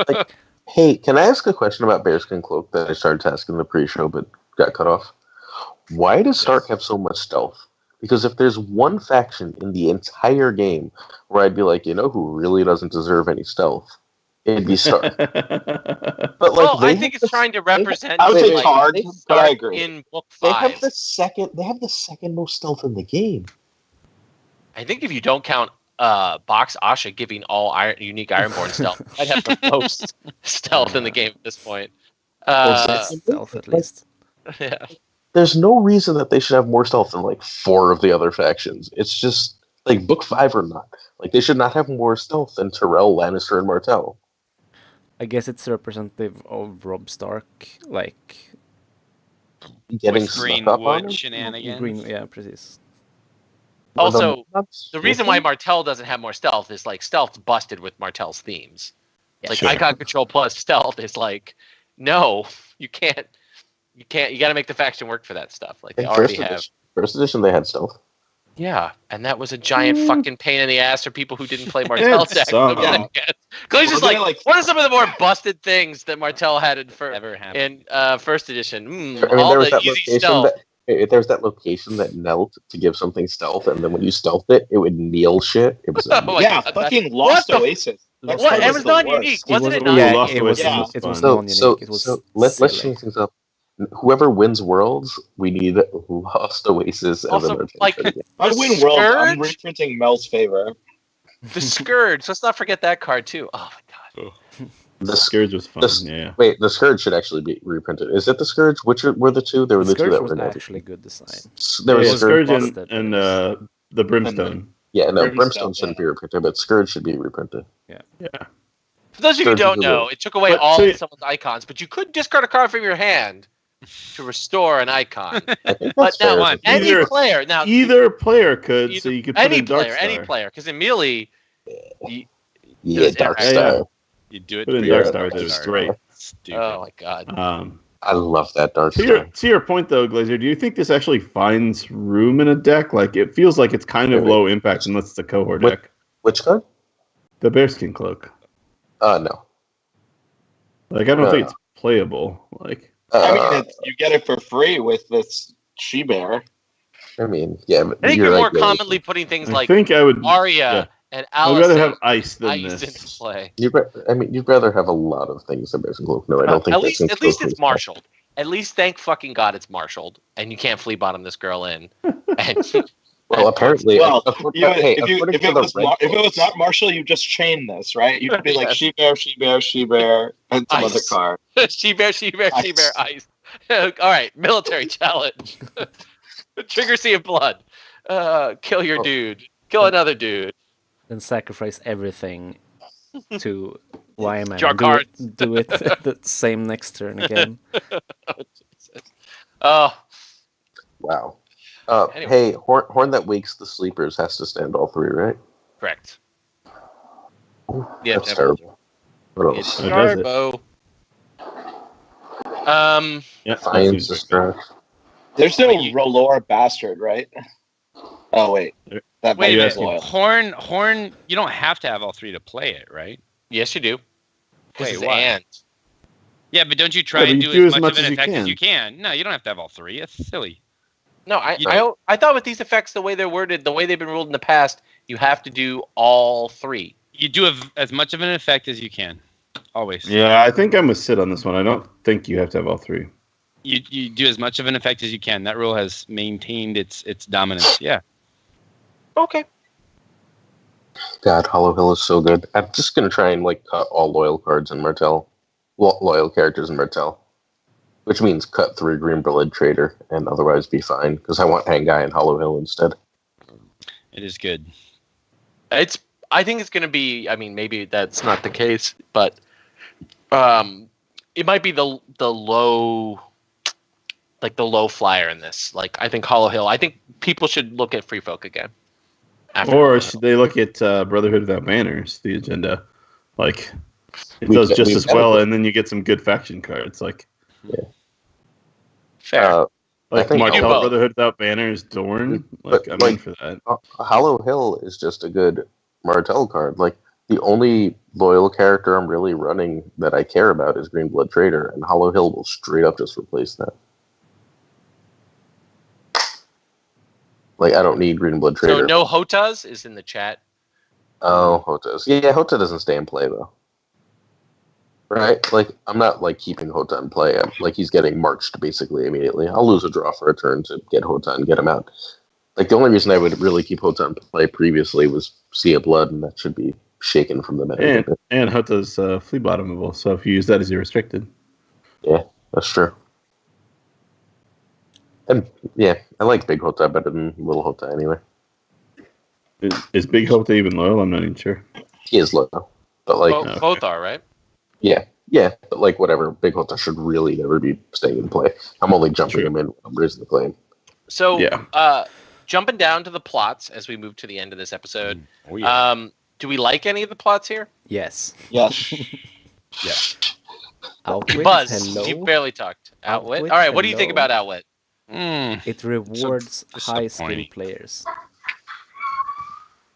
like, hey, can I ask a question about Bearskin Cloak that I started to ask in the pre-show but got cut off? Why does Stark have so much stealth? Because if there's one faction in the entire game where I'd be like, you know who really doesn't deserve any stealth? It'd be Stark. But like, Well, they I have think it's the- trying to represent I would say wait, Targ, they but I Stark agree. in book They 5. have the second most stealth in the game. I think if you don't count Box Asha giving all unique Ironborn stealth, I'd have the most stealth in the game at this point. Or stealth at least. Yeah. there's no reason that they should have more stealth than like 4 of the other factions. It's just like book 5 or not. Like they should not have more stealth than Tyrell, Lannister, and Martell. I guess it's representative of Robb Stark, like getting with Greenwood shenanigans. Yeah, precis. Also, the reason why Martell doesn't have more stealth is like stealth's busted with Martell's themes. Yeah, like icon control plus stealth is like, no, you can't. You got to make the faction work for that stuff. Like they already have. First edition, they had stealth. Yeah, and that was a giant fucking pain in the ass for people who didn't play Martell decks. Because just like, what are some of the more busted things that Martell had in first edition? All the easy stealth. There's that location that knelt to give something stealth, and then when you stealthed it, it would kneel shit. It was fucking Lost Oasis. What? It was non-unique, wasn't it? Yeah, it was non-unique. So let's change things up. Whoever wins Worlds, we need Lost Oasis as an like I win Worlds. I'm reprinting Mel's favor. The Scourge. Let's not forget that card too. Oh my god. The Scourge was fun. Wait, the Scourge should actually be reprinted. Is it the Scourge? Which were the two? There were the two that were actually good design. There was the Scourge and the Brimstone. Brimstone shouldn't be reprinted, but Scourge should be reprinted. Yeah. For those of you who don't know, it took away all of someone's icons, but you could discard a card from your hand to restore an icon. But now either player could, so you could put any in player, because in Melee, Dark Star. You do it. Put in Dark Star, which is great. Stupid. Oh my god. I love that Dark Star. To your point though, Glazer, do you think this actually finds room in a deck? Like it feels like it's kind of low impact unless it's a cohort deck. Which card? The Bearskin Cloak. No. Like I don't think it's playable. Like I mean, you get it for free with this She-Bear. I mean, yeah. I think you're more commonly putting things like Arya and Alice. I'd rather have ice than this. Into play. You'd rather have a lot of things than Bearskin Cloak. No, I don't think. At least it's marshaled. At least, thank fucking God, it's marshaled, and you can't flea bottom this girl in. Well, apparently, if it was not Marshall, you just chain this, right? You could be like She-Bear, and some other card. She-Bear, ice. All right, military challenge. Trigger Sea of Blood. Kill your dude. Kill another dude. Then sacrifice everything to Wyman. Draw cards. Do it the same next turn again. Oh. Wow. Anyway. Hey, Horn that wakes the sleepers has to stand all 3, right? Correct. That's terrible. What else? Turbo. Science Distract. There's no Rolor Bastard, right? Oh wait, wait a minute. Horn. You don't have to have all 3 to play it, right? Yes, you do. Wait, what? Yeah, but don't you try and do as much of an effect as you can? No, you don't have to have all 3. It's silly. No, I thought with these effects, the way they're worded, the way they've been ruled in the past, you have to do all 3. You do as much of an effect as you can, always. Yeah, I think I'm with Sid on this one. I don't think you have to have all 3. You do as much of an effect as you can. That rule has maintained its dominance. Yeah. Okay. God, Hollow Hill is so good. I'm just gonna try and cut all loyal cards in Martell, loyal characters in Martell. Which means cut 3 Green Blood Trader and otherwise be fine, because I want Hangai and Hollow Hill instead. It is good. I think it's going to be, I mean, maybe that's not the case, but it might be the low flyer in this. Like, I think Hollow Hill, I think people should look at Free Folk again. Or should they look at Brotherhood Without Banners, the agenda? Like, it does just as well, and then you get some good faction cards. Like, yeah. Fair. Like Martell Brotherhood Without Banners, Dorn. Like, I'm in for that. Hollow Hill is just a good Martell card. Like, the only loyal character I'm really running that I care about is Green Blood Trader, and Hollow Hill will straight up just replace that. Like, I don't need Green Blood Trader. So no Hotas is in the chat. Oh, Hotas. Yeah, Hota doesn't stay in play, though. Right? Like, I'm not, keeping Hota in play. He's getting marched, basically, immediately. I'll lose a draw for a turn to get Hota and get him out. Like, the only reason I would really keep Hota in play previously was Sea of Blood, and that should be shaken from the meta. And Hota's flea bottomable, so if you use that as your restricted. Yeah, that's true. Yeah, I like Big Hota better than Little Hota anyway. Is Big Hota even loyal? I'm not even sure. He is loyal, but like both are, right? Yeah, but like whatever, Big Hota should really never be staying in play. I'm only jumping him in when I'm raising the claim. So, jumping down to the plots as we move to the end of this episode. Do we like any of the plots here? Yes. Yes. Yeah. Outwit, Buzz, hello. you barely talked. Outwit. Outwit, All right, what do you think hello. about Outwit? It rewards high skill disappointing. players.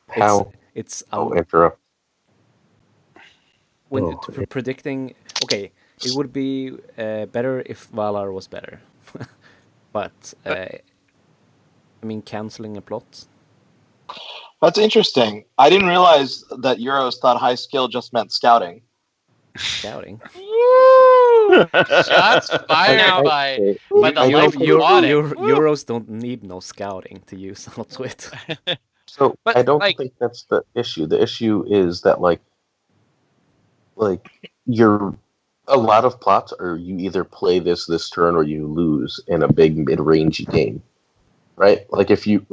How? It's Interrupt. when predicting. Okay, it would be better if Valar was better, but I mean, canceling a plot. That's interesting. I didn't realize that Euros thought high skill just meant scouting. Scouting. Shots fired by the life Euros don't need no scouting to use Outwit. So But, I don't like- think that's the issue. The issue is that like you're a lot of plots are you either play this turn or you lose in a big mid-range game, right? Like if you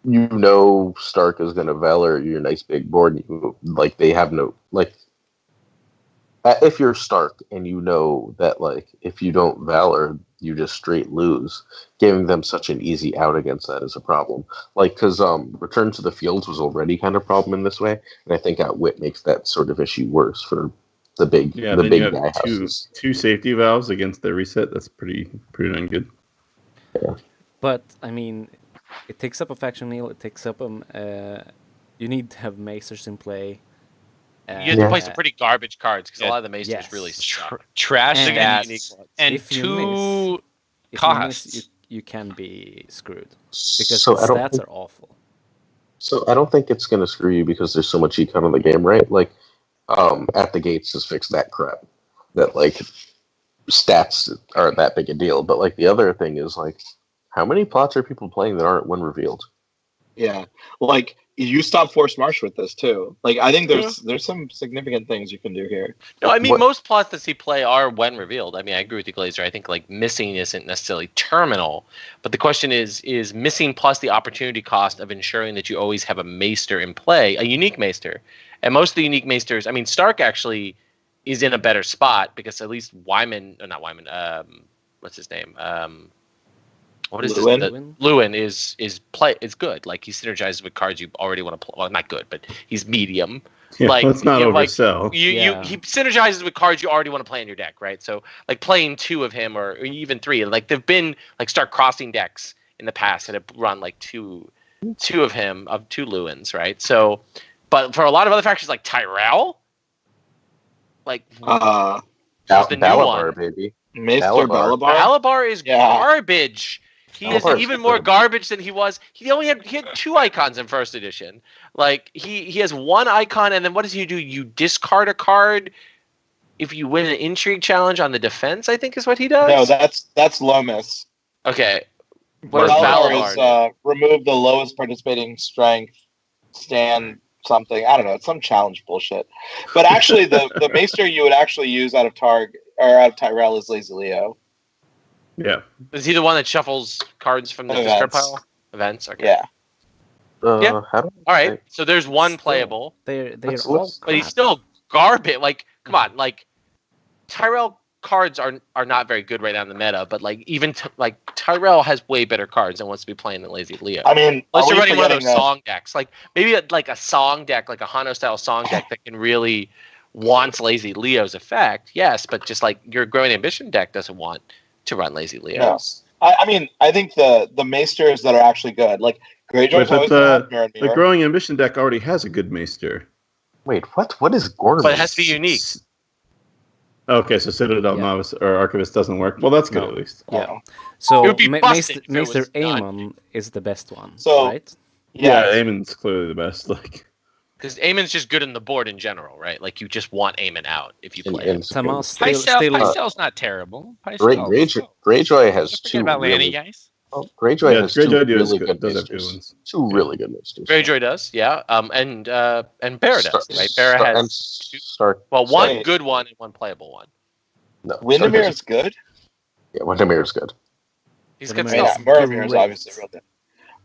know Stark is going to Valor your nice big board, like they have no like. If you're Stark and you know that like if you don't Valor, you just straight lose, giving them such an easy out against that is a problem. Like because Return to the Fields was already kind of a problem in this way, and I think Outwit makes that sort of issue worse for the big Yeah, the then big you guy have houses. two safety valves against the reset. That's pretty darn good. Yeah. But I mean, it takes up a faction meal. It takes up you need to have Macers in play. You have to play some pretty garbage cards because a lot of the Maesters really suck. Trash And stats and if you two If costs. you miss, you can be screwed because So the I don't stats think- are awful. So I don't think it's going to screw you because there's so much econ in the game, right? Like, At the Gates has fixed that crap. That like stats aren't that big a deal. But like the other thing is like, how many plots are people playing that aren't when revealed? Yeah, like you stop Force March with this too. Like I think there's some significant things you can do here. No, I mean What- most plots that see play are when revealed. I mean, I agree with you, Glazer. I think like missing isn't necessarily terminal, but the question is missing plus the opportunity cost of ensuring that you always have a Maester in play, a unique Maester, and most of the unique Maesters. I mean, Stark actually is in a better spot because at least what's his name? What is Lewin? this? Lewin is good. Like he synergizes with cards you already want to play. Well, not good, but he's medium. Yeah, Like, let's not you know, oversell. He synergizes with cards you already want to play in your deck, right? So like playing two of him or even three. Like there've been like Stark crossing decks in the past that have run like two of him of two Lewins, right? So, but for a lot of other factions like Tyrell, like who's the new Balabar, one? baby. Maester Balabar. Balabar. Alabar is garbage. He is Alabar is even good. more garbage than he was. He had two icons in first edition. Like he has one icon, and then what does he do? You discard a card if you win an intrigue challenge on the defense. I think is what he does. No, that's Lomas. Okay. What does Balabar Valar is remove the lowest participating strength, stand something. I don't know. It's some challenge bullshit. But actually, the Maester you would actually use out of Targ or out of Tyrell is Lazy Leo. Yeah. Is he the one that shuffles cards from the discard pile? Events. Okay. Yeah. Yeah. How do All right. So there's one Still, playable, They're Let's- all let's- but he's crap. still garbage. Like, come on. Like, Tyrell cards are not very good right now in the meta, but like even like Tyrell has way better cards and wants to be playing than Lazy Leo. I mean, Unless are you're we running one of those forgetting that- song decks, like maybe like a song deck, like a Hano style song deck that can really wants Lazy Leo's effect. Yes, but just like your Growing Ambition deck doesn't want to run Lazy Leo's. I mean, I think the Maesters that are actually good, like Greyjoy's But always the- had Mirror The Mirror. Growing Ambition deck already has a good Maester. Wait, what? What is Gorman? But it has to be unique. Okay, so Citadel Yeah. Novice or Archivist doesn't work. Well, that's good No. at least. Yeah. Oh. So It would be busted if it Maester was not- Aemon is the best one, So- right? Yeah, Yeah. Aemon's clearly the best. Like, Because Aemon's just good in the board in general, right? Like you just want Aemon out if you play him. Tamas Pycelle's not terrible. Greyjoy has Forget two about Lanny, really, guys. Greyjoy yeah, has Greyjoy two does really good. good Does have good Maesters. ones. Two really good Maesters. Greyjoy does, yeah. And Barra does, right? Barra and has Stark. one Sorry. good one and one playable one. No, Windermere Stark is good. Yeah, Windermere's good. He's good Windermere stuff. is Muramir is great. obviously real good.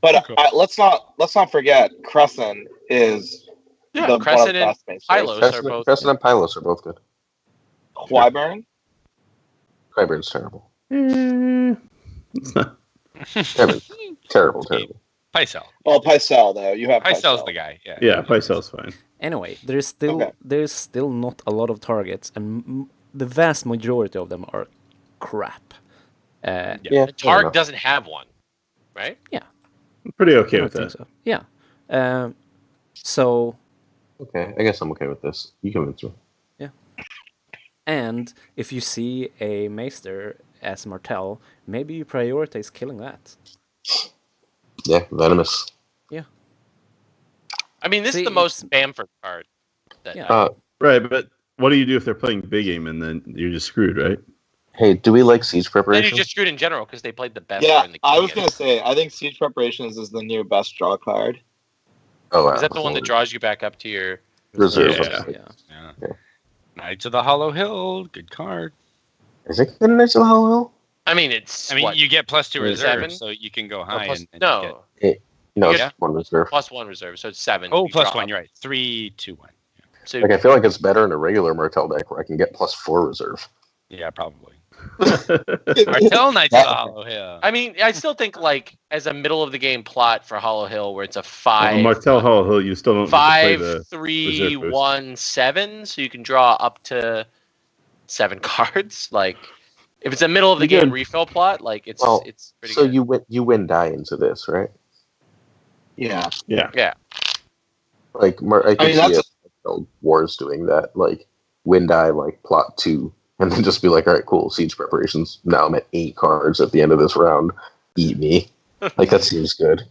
But let's not forget Crescent is Yeah, one of Crescent the and best mainstays. Pylos are both. Crescent and Pylos are both good. Wyvern? Wyburn's terrible. It's not. Terrible. Pycelle. Well, Pycelle though. You have Pycelle's Pycelle. the guy. Yeah. Yeah, Pycelle's fine. Anyway, there's still not a lot of targets, and the vast majority of them are crap. Yeah, Targ doesn't have one, right? Yeah, I'm pretty okay I with think that. so. Yeah. So Okay, I guess I'm okay with this. You convince me. yeah. And if you see a Maester as Martel, maybe you prioritize killing that. Yeah, Venomous. Yeah. I mean, this See, is the most Bamford card. Yeah. Right, but what do you do if they're playing big aim and then you're just screwed, right? Hey, do we like siege Then preparation? you just screwed in general because they played the best Yeah, card in the game. I was gonna say I think Siege Preparations is the new best draw card. Oh, Is that the one that draws you back up to your reserve? Yeah. Knights of the Hollow Hill, good card. Is it good Knights of the Hollow Hill? I mean, it's. I mean, what, you get +2 reserve, 7? so you can go oh, high. plus, and no, No, Yeah. it's one reserve. +1 reserve, so it's 7. Oh, You draw +1. up. You're right. 3, 2, 1. So Like I feel like it's better in a regular Martel deck where I can get +4 reserve. Yeah, probably. Martel Knights of the Hollow Hill. I mean, I still think like as a middle of the game plot for Hollow Hill, where it's a 5, Martel Hollow Hill, you still don't get to play 5, the 3, reserve boost. 1, 7, so you can draw up to 7 cards. Like if it's a middle of the game refill plot, like it's pretty So good. you win die into this, right? Yeah. Yeah. Like I can mean, see that's Wars doing that, like win die like plot 2, and then just be like, all right, cool, siege preparations. Now I'm at 8 cards at the end of this round. Eat me. Like that seems good.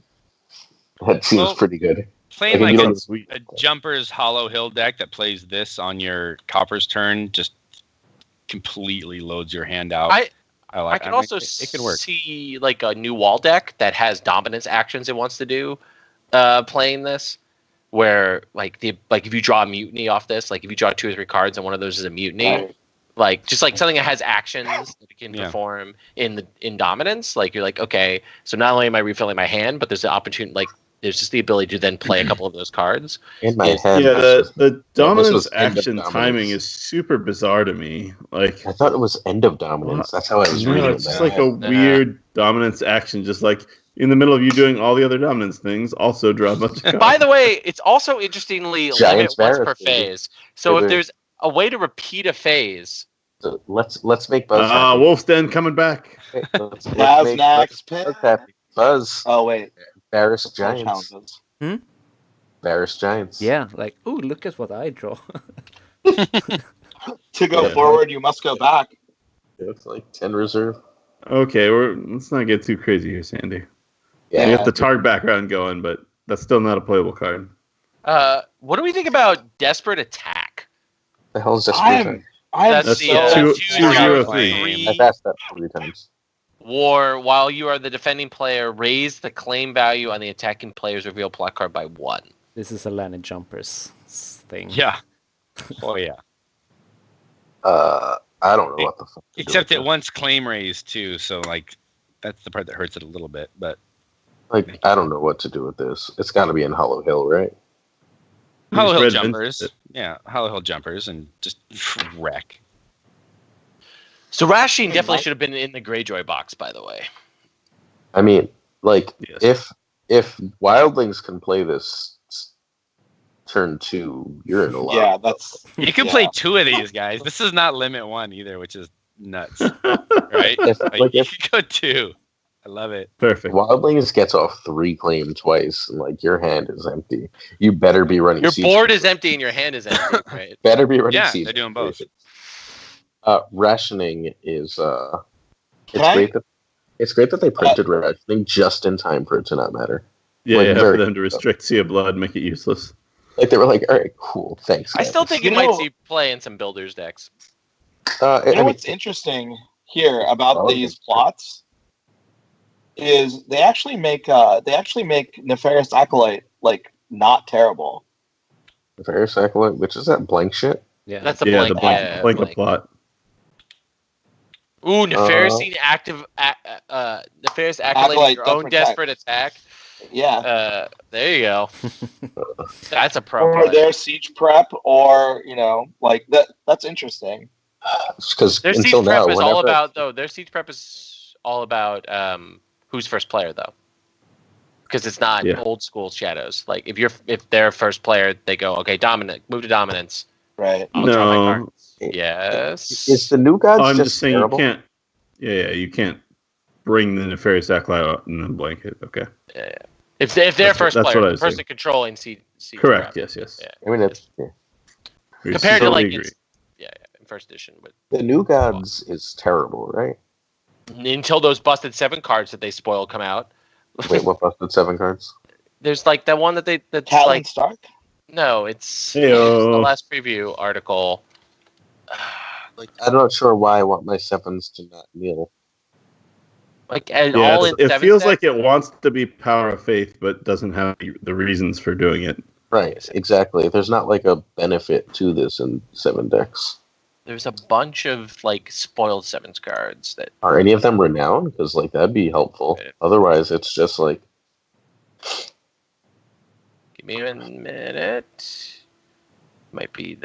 That seems pretty good. Playing Like, like if you a Jumper's Hollow Hill deck that plays this on your Copper's turn just completely loads your hand out. I can also it could work. see like a new wall deck that has dominance actions it wants to do playing this, where like if you draw a mutiny off this, like if you draw 2 or 3 cards and one of those is a mutiny, Right. like just like something that has actions that it can perform in dominance, like you're like, okay, so not only am I refilling my hand, but there's the opportunity, like there's just the ability to then play a couple of those cards. In my head, Yeah, the dominance was end of action dominance. timing is super bizarre to me. Like, I thought it was end of dominance. That's how I was reading it's just that. like a weird dominance action, just like in the middle of you doing all the other dominance things, also draw a bunch of cards. By the way, it's also interestingly Giants limit once Varus, per baby. phase. So if Baby. there's a way to repeat a phase, So let's make Buzz happy. Wolf's Den coming back. Let's Baz make next Buzz pick. happy. Buzz. Oh wait. Varus Full Giants. challenges. Varus Giants. Yeah, like, ooh, look at what I draw. To go Yeah. forward, you must go back. It's like 10 reserve. Okay, let's not get too crazy here, Sandy. Yeah. You have the Targ background going, but that's still not a playable card. what do we think about Desperate Attack? The hell is this? I'm That's so the two- 2/03 I've asked that 3 times. war. While you are the defending player, raise the claim value on the attacking player's reveal plot card by 1. This is a Landed Jumpers thing. Yeah. Oh yeah. I don't know what the fuck. to do Except with it that. wants claim raise too, so like that's the part that hurts it a little bit. But Like, I don't know what to do with this. It's got to be in Hollow Hill, right? Hollow Hill Red Jumpers, Vince- yeah, Hollow Hill Jumpers, and just wreck. So Rasheen definitely should have been in the Greyjoy box, by the way. I mean, like, Yes. if Wildlings can play this turn 2, you're in a lot. Yeah, that's You can Yeah. play 2 of these guys. This is not limit 1 either, which is nuts, right? If, Like, like, you if can go 2. I love it. Perfect. Wildlings gets off 3 claim twice, and like your hand is empty, you better be running. Your siege board is empty and your hand is empty, right? Better be running. Yeah, siege they're doing both. Rationing is Can it's great that they printed rationing just in time for it to not matter. Yeah, like, yeah, very- for them to restrict Sea of Blood, make it useless. Like they were like, all right, cool, thanks. I guys." still think You you might know- see play in some builders decks. I You know mean, what's interesting here about Oh, these plots is they actually make Nefarious Acolyte like not terrible. Varus Acolyte, which is that blank shit. Yeah. That's a Yeah, blank. the blank blank. plot. Ooh, Nefarious Nefarious Acolyte, your own desperate attack. Yeah. There you go. That's a pro. Or their siege prep, or that's interesting. Because their siege prep is all about Their siege prep is all about who's first player though, because it's not old school shadows. Like if they're first player, they go move to dominance. Right. I'll draw my cards. Yes. Is the New Gods just saying terrible? You can't. Yeah, you can't bring the Nefarious Acolyte out in a blanket. Okay. Yeah. If they're first player, the person controlling siege correct. prep. Yes. Yeah. I mean, it's compared to in first edition, but the New Gods is terrible, right? Until those busted 7 cards that they spoil come out. Wait, what busted 7 cards? There's that one that's Catelyn Stark? No, it's the last preview article. I'm not sure why I want my 7s to not kneel. It feels like it wants to be Power of Faith, but doesn't have the reasons for doing it. Right, exactly. There's not a benefit to this in 7 decks. There's a bunch of spoiled 7s cards that are any of them renowned? Because that'd be helpful. Otherwise, it's just Give me a minute. Might be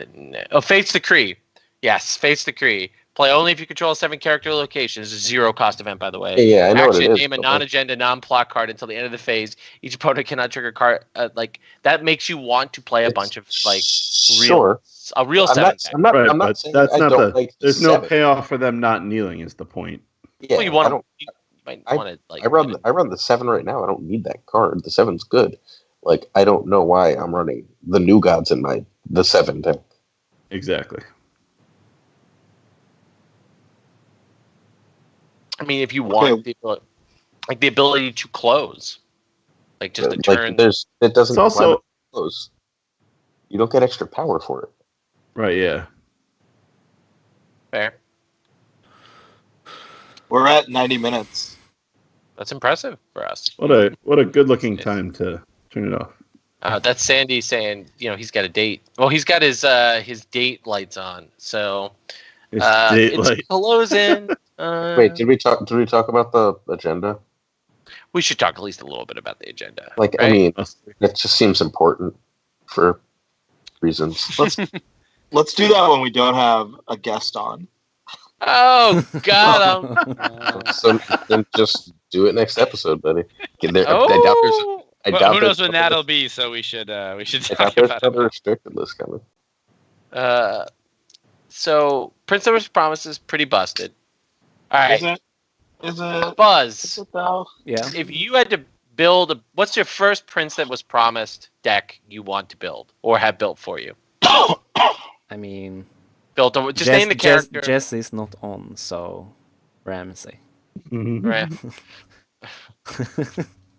Fate's Decree. Yes, Fate's Decree. Play only if you control a 7-character location. It's a 0-cost event, by the way. Yeah, I know what it is. Name a non-agenda, non-plot card until the end of the phase. Each opponent cannot trigger card. That makes you want to play a bunch of real 7 deck. I'm not saying that's not there's no payoff for them not kneeling. Is the point? Yeah, well, you might want to I run the 7 right now. I don't need that card. The 7's good. I don't know why I'm running the New Gods in the 7 deck. Exactly. I mean, if you want the ability to close, just a turn. It doesn't also close. You don't get extra power for it. Right? Yeah. Fair. We're at 90 minutes. That's impressive for us. What a good looking time to turn it off. That's Sandy saying, he's got a date. Well, he's got his date lights on, so it's closing. Wait, did we talk about the agenda? We should talk at least a little bit about the agenda. Right? I mean, it just seems important for reasons. Let's do that when we don't have a guest on. Oh God! So then just do it next episode, buddy. Who knows when that'll be? So we should talk about it. Restricted list coming. So Prince of Promise is pretty busted. All right. Is it Buzz? Is it though? Yeah. If you had to build what's your first Prince that was promised deck you want to build or have built for you? I mean, just name the character. Jess is not on, so Ramsey. Mm-hmm. Right.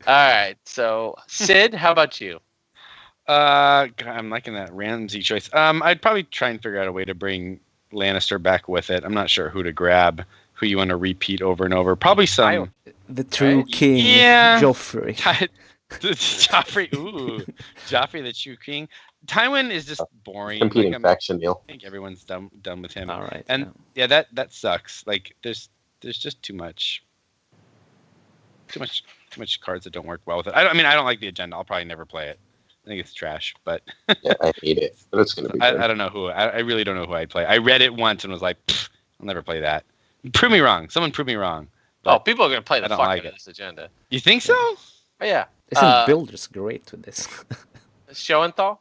All right. So Sid, how about you? I'm liking that Ramsey choice. I'd probably try and figure out a way to bring Lannister back with it. I'm not sure who to grab. Who you want to repeat over and over? Probably the true king, Joffrey. Joffrey, Joffrey, the true king. Tywin is just boring. Competing faction, Neil. I think everyone's done with him. All right, and that sucks. There's just too much cards that don't work well with it. I don't like the agenda. I'll probably never play it. I think it's trash, but yeah, I hate it. But it's gonna be. I don't know who. I really don't know who I'd play. I read it once and was like, I'll never play that. Prove me wrong. Someone prove me wrong. Oh, people are gonna play the fuck out of this agenda. You think so? Oh, yeah. Isn't Builder's great with this? Schoenthal?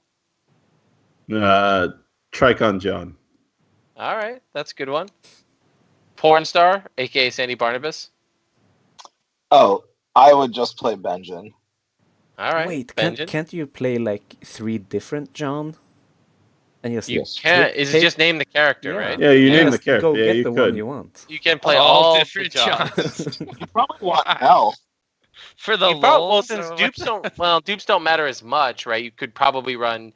Tricon John. All right, that's a good one. Porn star, aka Sandy Barnabas. Oh, I would just play Benjen. All right. Wait, can't you play 3 different John? And you can't. Is it just name the character, right? Yeah, you name the character. Go yeah, get you the could. one you want. You can play all different Johns. You probably want Elf. For the well, since dupes don't matter as much, right? You could probably run.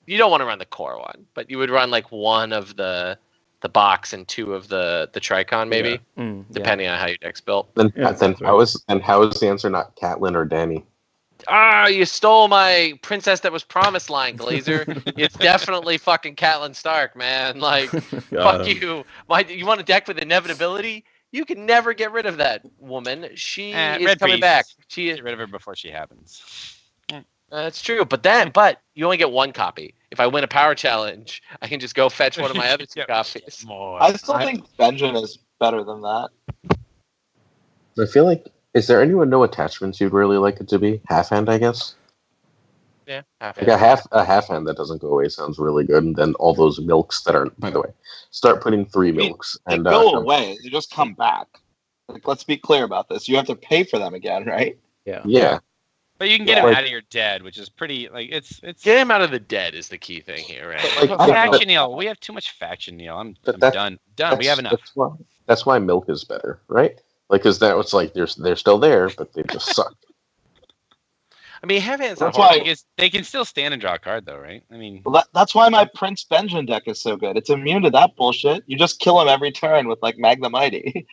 You don't want to run the core one, but you would run one of the box and 2 of the Tricon, maybe, depending on how your deck's built. Then how is the answer not Catelyn or Dany? You stole my princess that was promised line, Glazer. It's definitely fucking Catelyn Stark, man. Fuck you. You want a deck with inevitability? You can never get rid of that woman. She is Red coming Priest. back. Get rid of her before she happens. That's true, but you only get one copy. If I win a power challenge, I can just go fetch one of my other two copies. I still think Benjamin is better than that. I feel like, is there anyone no attachments you'd really like it to be? Half hand, I guess. Yeah, half hand. Like a half hand that doesn't go away sounds really good, and then all those milks that are. By the way, start putting 3 milks they and go away. They just come back. Like, let's be clear about this. You have to pay for them again, right? Yeah. But you can get him out of your dead, which is pretty it's get him out of the dead is the key thing here, right? Factional. We have too much factional. I'm done. We have enough. That's why milk is better, right? Like, because that was like they're still there, but they just suck. I mean, half-hand's not hard. They can still stand and draw a card, though, right? I mean, that's why my Prince Benjamin deck is so good. It's immune to that bullshit. You just kill him every turn with like Magna Mighty.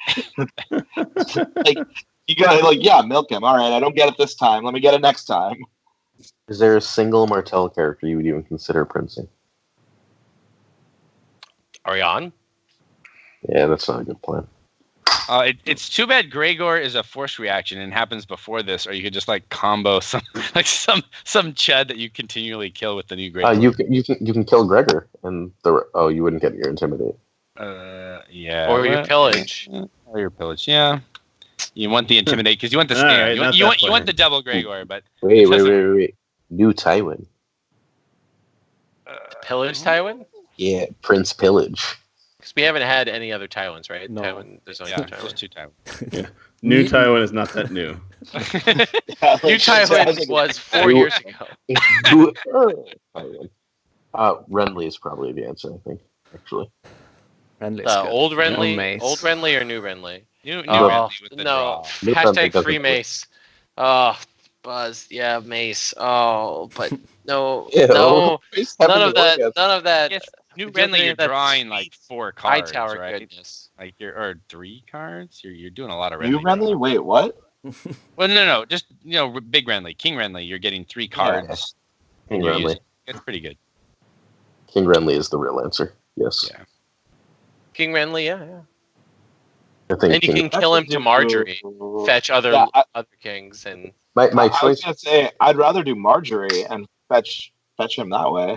Like, you gotta milk him. All right, I don't get it this time. Let me get it next time. Is there a single Martell character you would even consider princing? Ariane? Yeah, that's not a good plan. It's too bad Gregor is a force reaction and happens before this, or you could just like combo some chud that you continually kill with the new Gregor. You can kill Gregor and you wouldn't get your intimidate. Yeah. Or your pillage. Yeah. You want the intimidate because you want the stand. Right, you want the double Gregor, but wait. New Tywin. Pillage Tywin? Yeah, Prince Pillage. Because we haven't had any other Tywins, right? No. Tywin, there's only just 2 Tywins. Yeah. New Tywin is not that new. New Tywin was 4 years ago. Renly is probably the answer, I think, actually. Old Renly or new Renly? New Renly with the draw. Hashtag free Mace. Oh, Buzz. Yeah, Mace. Oh, but no. None of that. Yes, new Renly, you're drawing like 4 cards, Hightower right? goodness. Like or 3 cards. You're doing a lot of Renly. New Renly? Wait, what? Well, no. Just big Renly, King Renly. You're getting 3 cards. Yeah. King Renly. It's pretty good. King Renly is the real answer. Yes. Yeah. King Renly, yeah. I think and you can kill him to Marjorie, fetch other kings, and my choice. I was gonna say I'd rather do Marjorie and fetch him that way.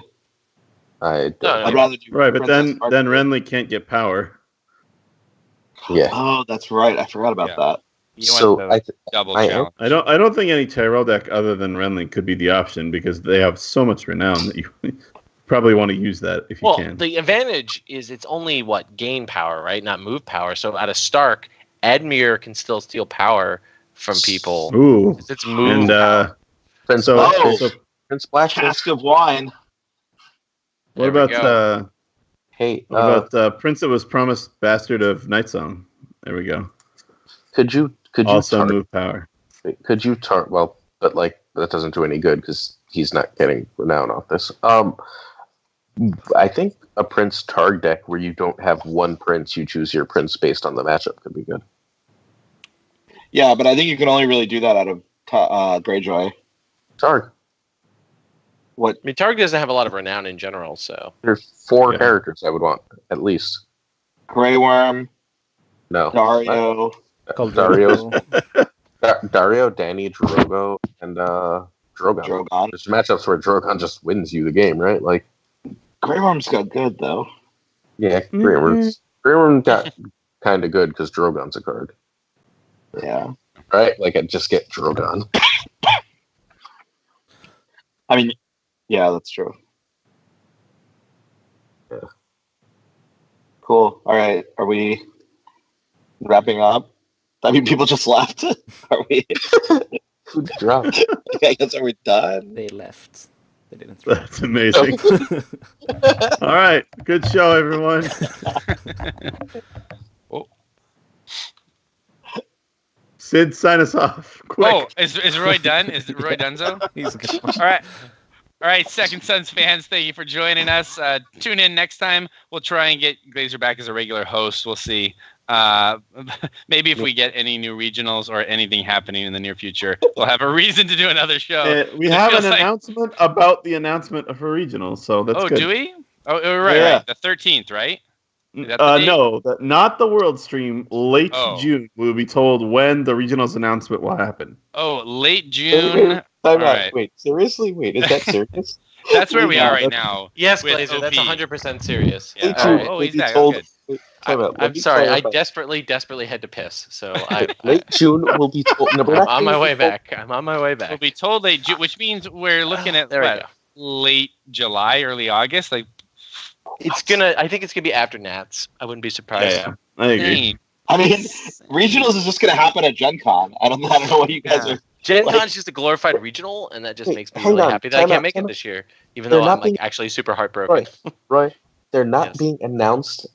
I'd rather do right, but then Renly can't get power. Yeah. Oh, that's right. I forgot about that. So double challenge. I don't think any Tyrell deck other than Renly could be the option because they have so much renown that you probably want to use that if you can. Well, the advantage is it's only gain power, right? Not move power. So out of Stark, Admir can still steal power from people. Ooh, it's move. And Prince Splash, cask of wine. What about Prince that was promised bastard of Night Song? There we go. Could you also move power? Could you but that doesn't do any good because he's not getting renown off this. I think a Prince Targ deck where you don't have one Prince, you choose your Prince based on the matchup could be good. Yeah, but I think you can only really do that out of Greyjoy. Targ. What? I mean, Targ doesn't have a lot of renown in general, so there's 4 characters I would want at least. Grey Worm. No. Dario. Dario, Danny, Drogo, and Drogon. There's matchups where Drogon just wins you the game, right? Like Grey Worm's got good though. Yeah, Grey Worm got kind of good because Drogon's a card. Yeah. Right? Like, I just get Drogon. I mean, yeah, that's true. Yeah. Cool. All right. Are we wrapping up? I mean, people just left. Are we? Who dropped? I guess, are we done? They left. They didn't. That's amazing. All right. Good show, everyone. Sid, sign us off. Quick. Oh, is Roy done? Is Roy Dunzo? He's good. All right, Second Sons fans, thank you for joining us. Tune in next time. We'll try and get Glazer back as a regular host. We'll see. Maybe if we get any new regionals or anything happening in the near future, we'll have a reason to do another show. We have an announcement about the announcement of a regional, so that's good. Oh, do we? Oh, right. The 13th, right? No, not the World Stream. Late June, we'll be told when the regionals announcement will happen. Oh, late June. Wait, seriously? Wait, is that serious? That's where we are right now. Yes, Glazer, that's 100% serious. Yeah. Right. Oh, he's back. Okay. I'm sorry. I desperately had to piss. So late June will be told. I'm on my way back. We'll be told late June, which means we're looking at late July, early August. Like I think it's gonna be after Nats. I wouldn't be surprised. Yeah, I agree. I mean, regionals is just gonna happen at Gen Con. I don't know what you guys are. Gen Con is just a glorified regional, and that just makes me really happy that I can't make it this year, even though I'm actually super heartbroken. Right. They're not being announced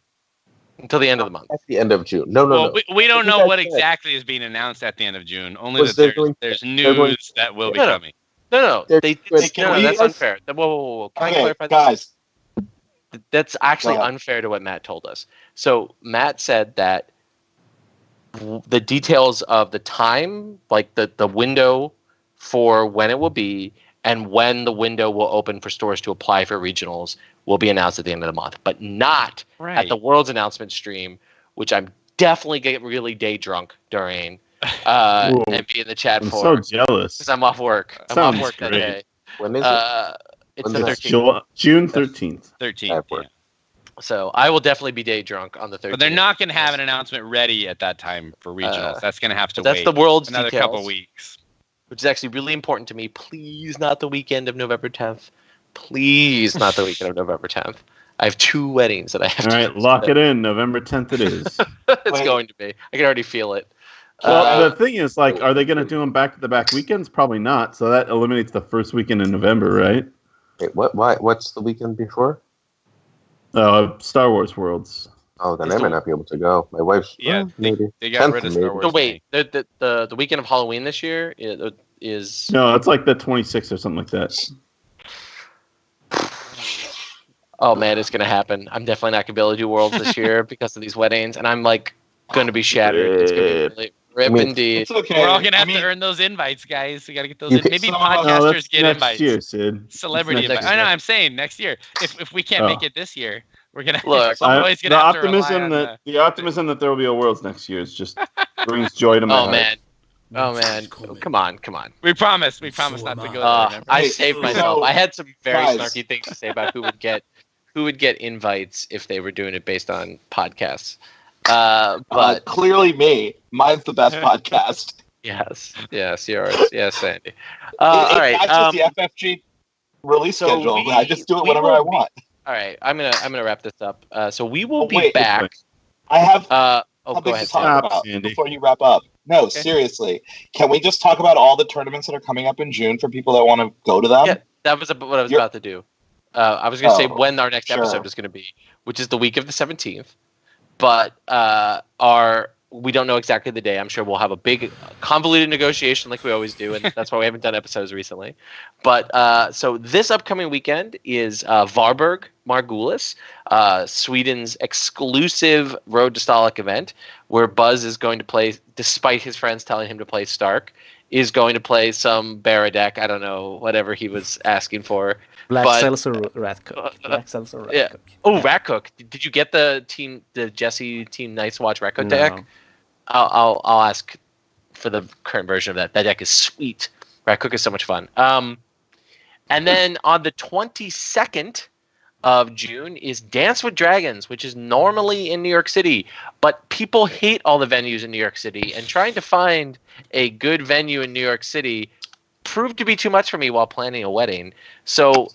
until the end of the month. At the end of June. No. We don't know what exactly is being announced at the end of June. Only that there's news that will be coming. No. That's unfair. Whoa. Can I clarify this? Guys. That's actually unfair to what Matt told us. So Matt said that the details of the time, like the window for when it will be, and when the window will open for stores to apply for regionals will be announced at the end of the month, but not at the World's announcement stream, which I'm definitely getting really day drunk during and be in the chat for. I'm so jealous. Because I'm off work. I'm off work that day. When is it? It's the 13th. June 13th. 13th. Yeah. So I will definitely be day drunk on the 13th. But they're not going to have an announcement ready at that time for regionals. That's going to have to wait. That's the World's another couple weeks. Which is actually really important to me. Please, not the weekend of November 10th. Please, not the weekend of November 10th. I have 2 weddings that I have to. All right, lock it in. November 10th it is. It's going to be. I can already feel it. Well, the thing is, are they going to do them back-to-back weekends? Probably not. So that eliminates the first weekend in November, right? Wait, what? Why? What's the weekend before? Star Wars Worlds. Oh, then I might not be able to go. My wife's maybe they got rid of Star Wars. So wait, the weekend of Halloween this year is no, it's like the 26th or something like that. Oh man, it's gonna happen. I'm definitely not gonna be able to do Worlds this year because of these weddings, and I'm like gonna be shattered. It's gonna be really indeed. It's okay. We're all gonna have to earn those invites, guys. We gotta get those. Maybe podcasters get invites. Next year, Sid. Celebrity invites. I know. I'm saying next year. If we can't make it this year, we're gonna. Look, always gonna have to rely on the optimism that there will be a Worlds next year is just brings joy to my heart. Oh man! Come on! We promised not to go there. I saved myself. I had some very snarky things to say about who would get invites if they were doing it based on podcasts. But clearly me. Mine's the best podcast. Yes, yours. Yes, Sandy. All right. That's just the FFG release schedule. I just do it whenever I want. All right. I'm gonna wrap this up. So we will be back. I have go ahead. Talk about before you wrap up. No, okay. Seriously. Can we just talk about all the tournaments that are coming up in June for people that want to go to them? Yeah, that was what I was about to do. I was going to say when our next episode is going to be, which is the week of the 17th. But we don't know exactly the day. I'm sure we'll have a big convoluted negotiation like we always do, and that's why we haven't done episodes recently. But so this upcoming weekend is Varberg Margulis, Sweden's exclusive Road to Stalic event, where Buzz is going to play, despite his friends telling him to play Stark, is going to play some Barra deck. I don't know, whatever he was asking for. Black Seltzer Ratcook. Yeah. Oh, Ratcook. Did you get the Jesse Team Nice Watch Ratcook deck? I'll ask for the current version of that. That deck is sweet. Ratcook is so much fun. And then on the 22nd of June is Dance with Dragons, which is normally in New York City, but people hate all the venues in New York City, and trying to find a good venue in New York City proved to be too much for me while planning a wedding. So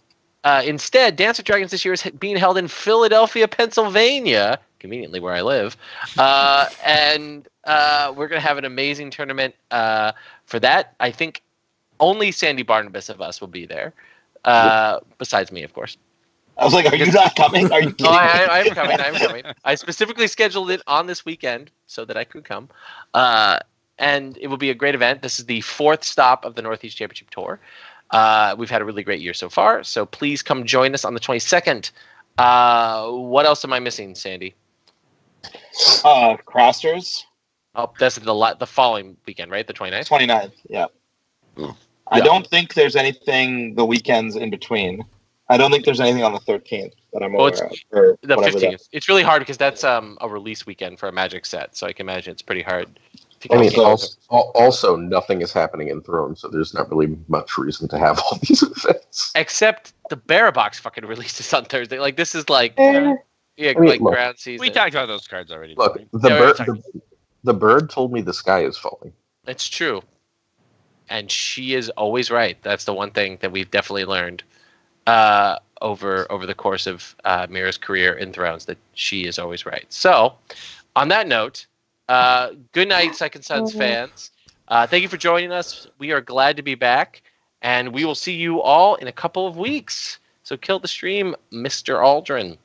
instead, Dance with Dragons this year is being held in Philadelphia, Pennsylvania, conveniently where I live, and we're going to have an amazing tournament for that. I think only Sandy Barnabas of us will be there, besides me, of course. I was like, are you not coming? Are you kidding? I'm coming. I specifically scheduled it on this weekend so that I could come. And it will be a great event. This is the 4th stop of the Northeast Championship Tour. We've had a really great year so far. So please come join us on the 22nd. What else am I missing, Sandy? Crosters. Oh, that's the following weekend, right? The 29th? 29th, yeah. I don't think there's anything the weekends in between. I don't think there's anything on the 13th that I'm aware of. Or the whatever 15th. It's really hard because that's a release weekend for a Magic set, so I can imagine it's pretty hard. I mean, also, nothing is happening in Throne, so there's not really much reason to have all these events. Except the Bearer Box fucking releases on Thursday. Like, this is like, ground season. We talked about those cards already. Look, the bird told me the sky is falling. It's true. And she is always right. That's the one thing that we've definitely learned over the course of Mira's career in Thrones, that she is always right. So, on that note, good night, Second Sons fans. Thank you for joining us. We are glad to be back, and we will see you all in a couple of weeks. So kill the stream, Mr. Aldrin.